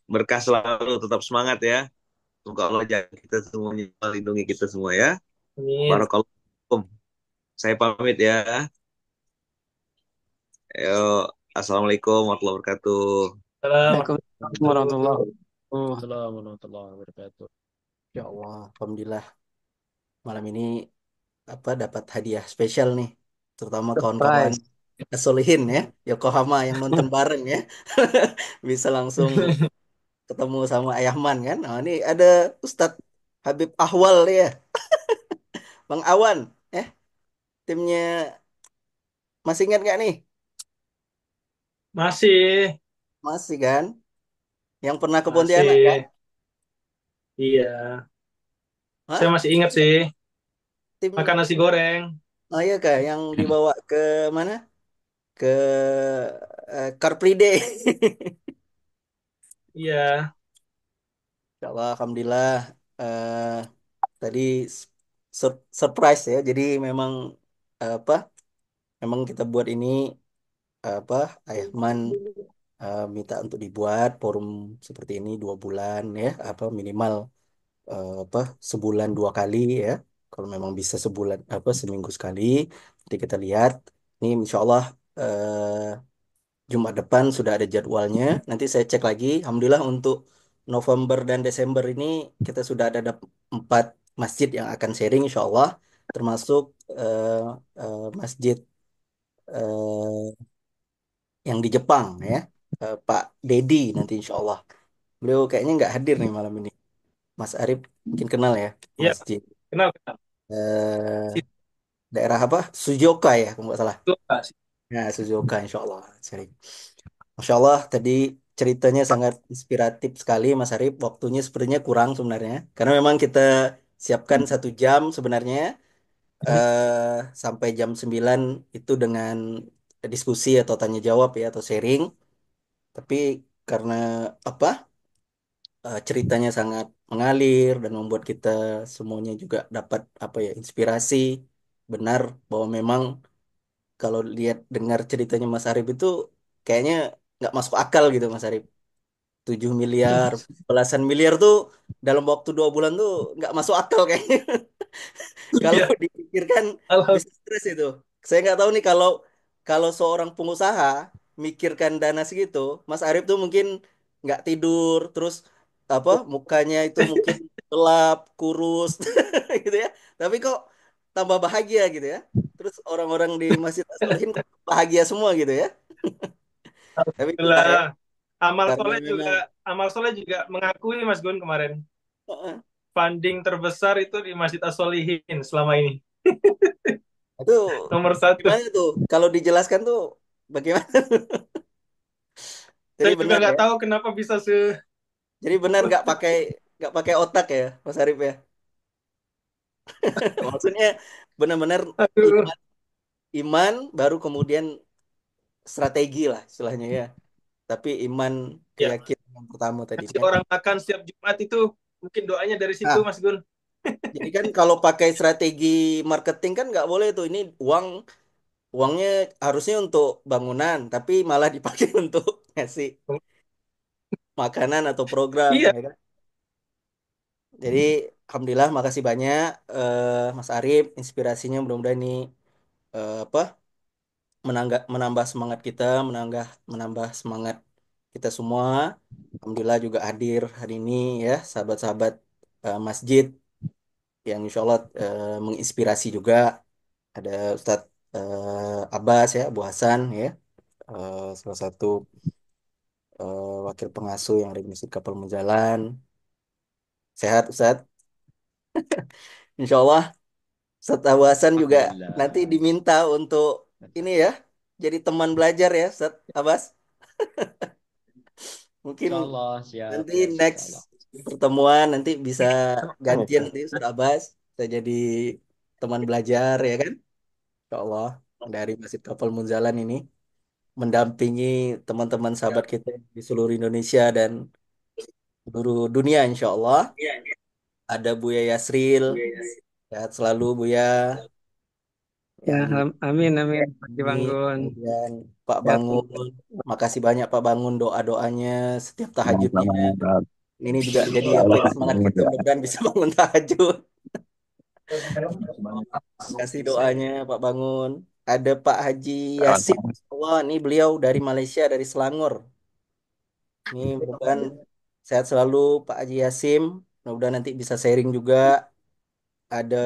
berkah selalu, tetap semangat ya. Semoga Allah jaga kita semuanya, melindungi kita semua ya. amin. Barakallahu. Saya pamit ya. Ayo, assalamualaikum warahmatullahi wabarakatuh. Assalamualaikum Waalaikumsalam warahmatullahi warahmatullahi wabarakatuh. Assalamualaikum warahmatullahi wabarakatuh. Ya Allah, alhamdulillah malam ini apa dapat hadiah spesial nih, terutama kawan-kawan Surprise. Solihin ya, Yokohama yang nonton bareng ya. Bisa langsung ketemu sama Ayahman kan. Nah, ini ada Ustadz Habib Ahwal ya, Bang Awan. Timnya masih ingat gak nih? Masih, Masih kan? Yang pernah ke Pontianak kan? masih. Iya, saya Hah? masih ingat sih. Tim, Makan nasi goreng. oh iya kak, yang dibawa ke mana? Ke Car Free Day. Iya, Insya Allah, alhamdulillah. eh Tadi surprise ya. Jadi memang apa? Memang kita buat ini apa? Ayahman minta untuk dibuat forum seperti ini 2 bulan ya. Apa minimal apa sebulan 2 kali ya. Kalau memang bisa sebulan apa seminggu sekali. Nanti kita lihat. Ini Insya Allah Jumat depan sudah ada jadwalnya. Nanti saya cek lagi. Alhamdulillah untuk November dan Desember ini kita sudah ada 4 masjid yang akan sharing Insya Allah. Termasuk masjid eh, yang di Jepang ya, Pak Dedi nanti insya Allah. Beliau kayaknya nggak hadir nih malam ini. Mas Arif mungkin kenal ya, Iya, Masjid kenal kenal. eh, Si daerah apa? Sujoka ya, kalau nggak salah. Suka, si Nah, Sujoka insya Allah. Sorry. Masya Allah, tadi ceritanya sangat inspiratif sekali Mas Arif. Waktunya sepertinya kurang sebenarnya. Karena memang kita siapkan 1 jam sebenarnya sampai jam 9 itu dengan diskusi atau tanya jawab ya atau sharing. Tapi karena apa ceritanya sangat mengalir dan membuat kita semuanya juga dapat apa ya inspirasi benar bahwa memang kalau lihat dengar ceritanya Mas Arif itu kayaknya nggak masuk akal gitu Mas Arif. 7 miliar, belasan miliar tuh dalam waktu 2 bulan tuh nggak masuk akal kayaknya. Kalau Iya, dipikirkan alhamdulillah. bisa stres itu. Saya nggak tahu nih kalau kalau seorang pengusaha mikirkan dana segitu, Mas Arif tuh mungkin nggak tidur, terus apa mukanya itu mungkin gelap, kurus, gitu ya. Tapi kok tambah bahagia gitu ya. Terus orang-orang di Masjid As-Solihin kok bahagia semua gitu ya. Tapi itulah ya, Amal karena soleh juga, memang Amal soleh juga mengakui Mas Gun kemarin funding terbesar itu di Masjid As-Solihin selama ini. itu Nomor satu. gimana tuh? Kalau dijelaskan tuh bagaimana? Jadi Saya juga benar nggak ya. tahu kenapa bisa Jadi benar nggak pakai otak ya, Mas Arif ya. Maksudnya benar-benar aduh, iman, iman baru kemudian strategi lah istilahnya ya. Tapi iman ya, keyakinan yang pertama tadi kasih kan. orang makan setiap Jumat itu mungkin doanya dari situ Nah, Mas Gun. jadi kan kalau pakai strategi marketing kan nggak boleh tuh. Ini uangnya harusnya untuk bangunan, tapi malah dipakai untuk ngasih makanan atau program Iya, ya kan. Jadi alhamdulillah makasih banyak Mas Arif inspirasinya mudah-mudahan ini apa menambah semangat kita, menambah semangat kita semua. Alhamdulillah juga hadir hari ini ya sahabat-sahabat masjid yang insya Allah menginspirasi juga. Ada Ustadz Abbas ya, Abu Hasan ya, salah satu wakil pengasuh yang ada di Masjid Kapal Mujalan. Sehat Ustadz, insya Allah. Ustadz Abu Hasan juga nanti Alhamdulillah. diminta untuk ini ya, jadi teman belajar ya Ustadz Abbas. Mungkin Insya Allah siap nanti ya, insya next Allah. pertemuan nanti bisa gantian nanti Ustadz Abbas bisa jadi teman belajar ya kan? Insya Allah dari Masjid Kapal Munzalan ini mendampingi teman-teman sahabat kita di seluruh Indonesia dan seluruh dunia Insya Allah. Ada Buya Yasril, sehat selalu Buya, Ya, yang amin, amin. Pak ini Banggun. kemudian Pak Ya, Bangun. Makasih banyak Pak Bangun doa-doanya setiap tahajudnya. Selamat. Ini juga jadi apa ya, semangat kita mudah-mudahan bisa bangun tahajud. Kasih doanya Pak Bangun. Ada Pak Haji Yasin. Wah, ini beliau dari Malaysia, dari Selangor. Ini mudah-mudahan sehat selalu Pak Haji Yasim. Mudah-mudahan nanti bisa sharing juga. Ada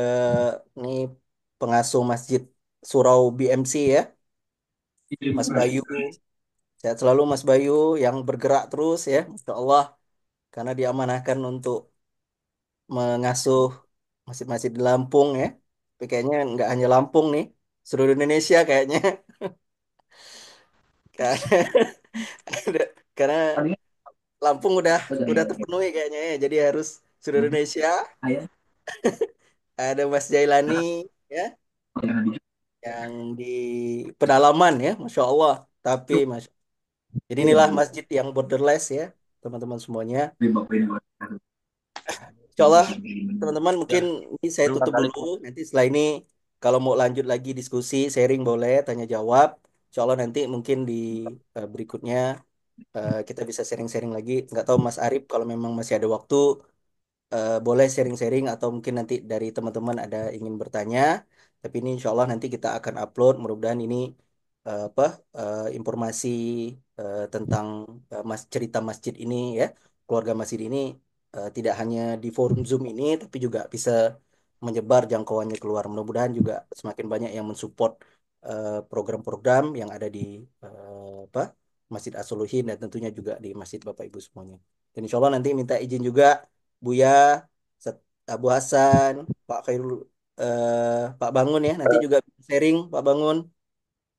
nih pengasuh Masjid Surau BMC ya, Mas Bayu. Sehat selalu Mas Bayu yang bergerak terus ya, Masya Allah. Karena diamanahkan untuk mengasuh masjid-masjid di Lampung ya. Tapi kayaknya nggak hanya Lampung nih, seluruh Indonesia kayaknya. Karena karena Lampung udah terpenuhi kayaknya ya. Jadi harus seluruh Indonesia. Ada Mas Jailani ya yang di pedalaman ya, Masya Allah. Tapi jadi inilah masjid yang borderless ya, teman-teman semuanya. Insya Allah, teman-teman mungkin ya. ini saya Berempat tutup kali. dulu. Nanti setelah ini kalau mau lanjut lagi diskusi, sharing boleh, tanya jawab. Insya Allah nanti mungkin di berikutnya kita bisa sharing-sharing lagi. Nggak tahu Mas Arif kalau memang masih ada waktu, boleh sharing-sharing atau mungkin nanti dari teman-teman ada ingin bertanya. Tapi ini insya Allah nanti kita akan upload. Mudah-mudahan ini apa informasi tentang cerita masjid ini ya, keluarga masjid ini tidak hanya di forum Zoom ini, tapi juga bisa menyebar jangkauannya keluar. Mudah-mudahan juga semakin banyak yang mensupport program-program yang ada di apa Masjid As-Suluhin dan tentunya juga di masjid Bapak Ibu semuanya. Dan insya Allah nanti minta izin juga Buya, Abu Hasan, Pak Khairul, Pak Bangun ya, nanti juga sharing Pak Bangun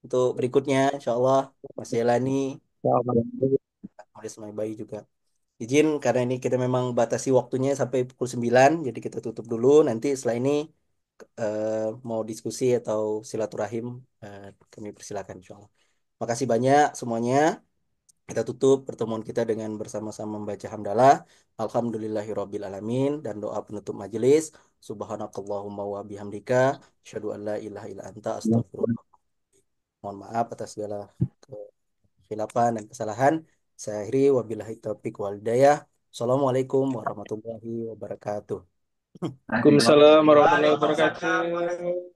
untuk berikutnya, insya Allah Mas Jelani, Mas Ismail Bayi juga. Izin karena ini kita memang batasi waktunya sampai pukul 9, jadi kita tutup dulu. Nanti setelah ini mau diskusi atau silaturahim, kami persilakan insya Allah. Makasih banyak semuanya. Kita tutup pertemuan kita dengan bersama-sama membaca hamdalah. Alhamdulillahirabbil alamin dan doa penutup majelis. Subhanakallahumma wa bihamdika asyhadu an la ilaha illa anta astaghfirullah. Mohon maaf atas segala kekhilafan dan kesalahan. Saya akhiri wabillahi taufiq wal hidayah. Assalamualaikum warahmatullahi wabarakatuh. Waalaikumsalam warahmatullahi wabarakatuh.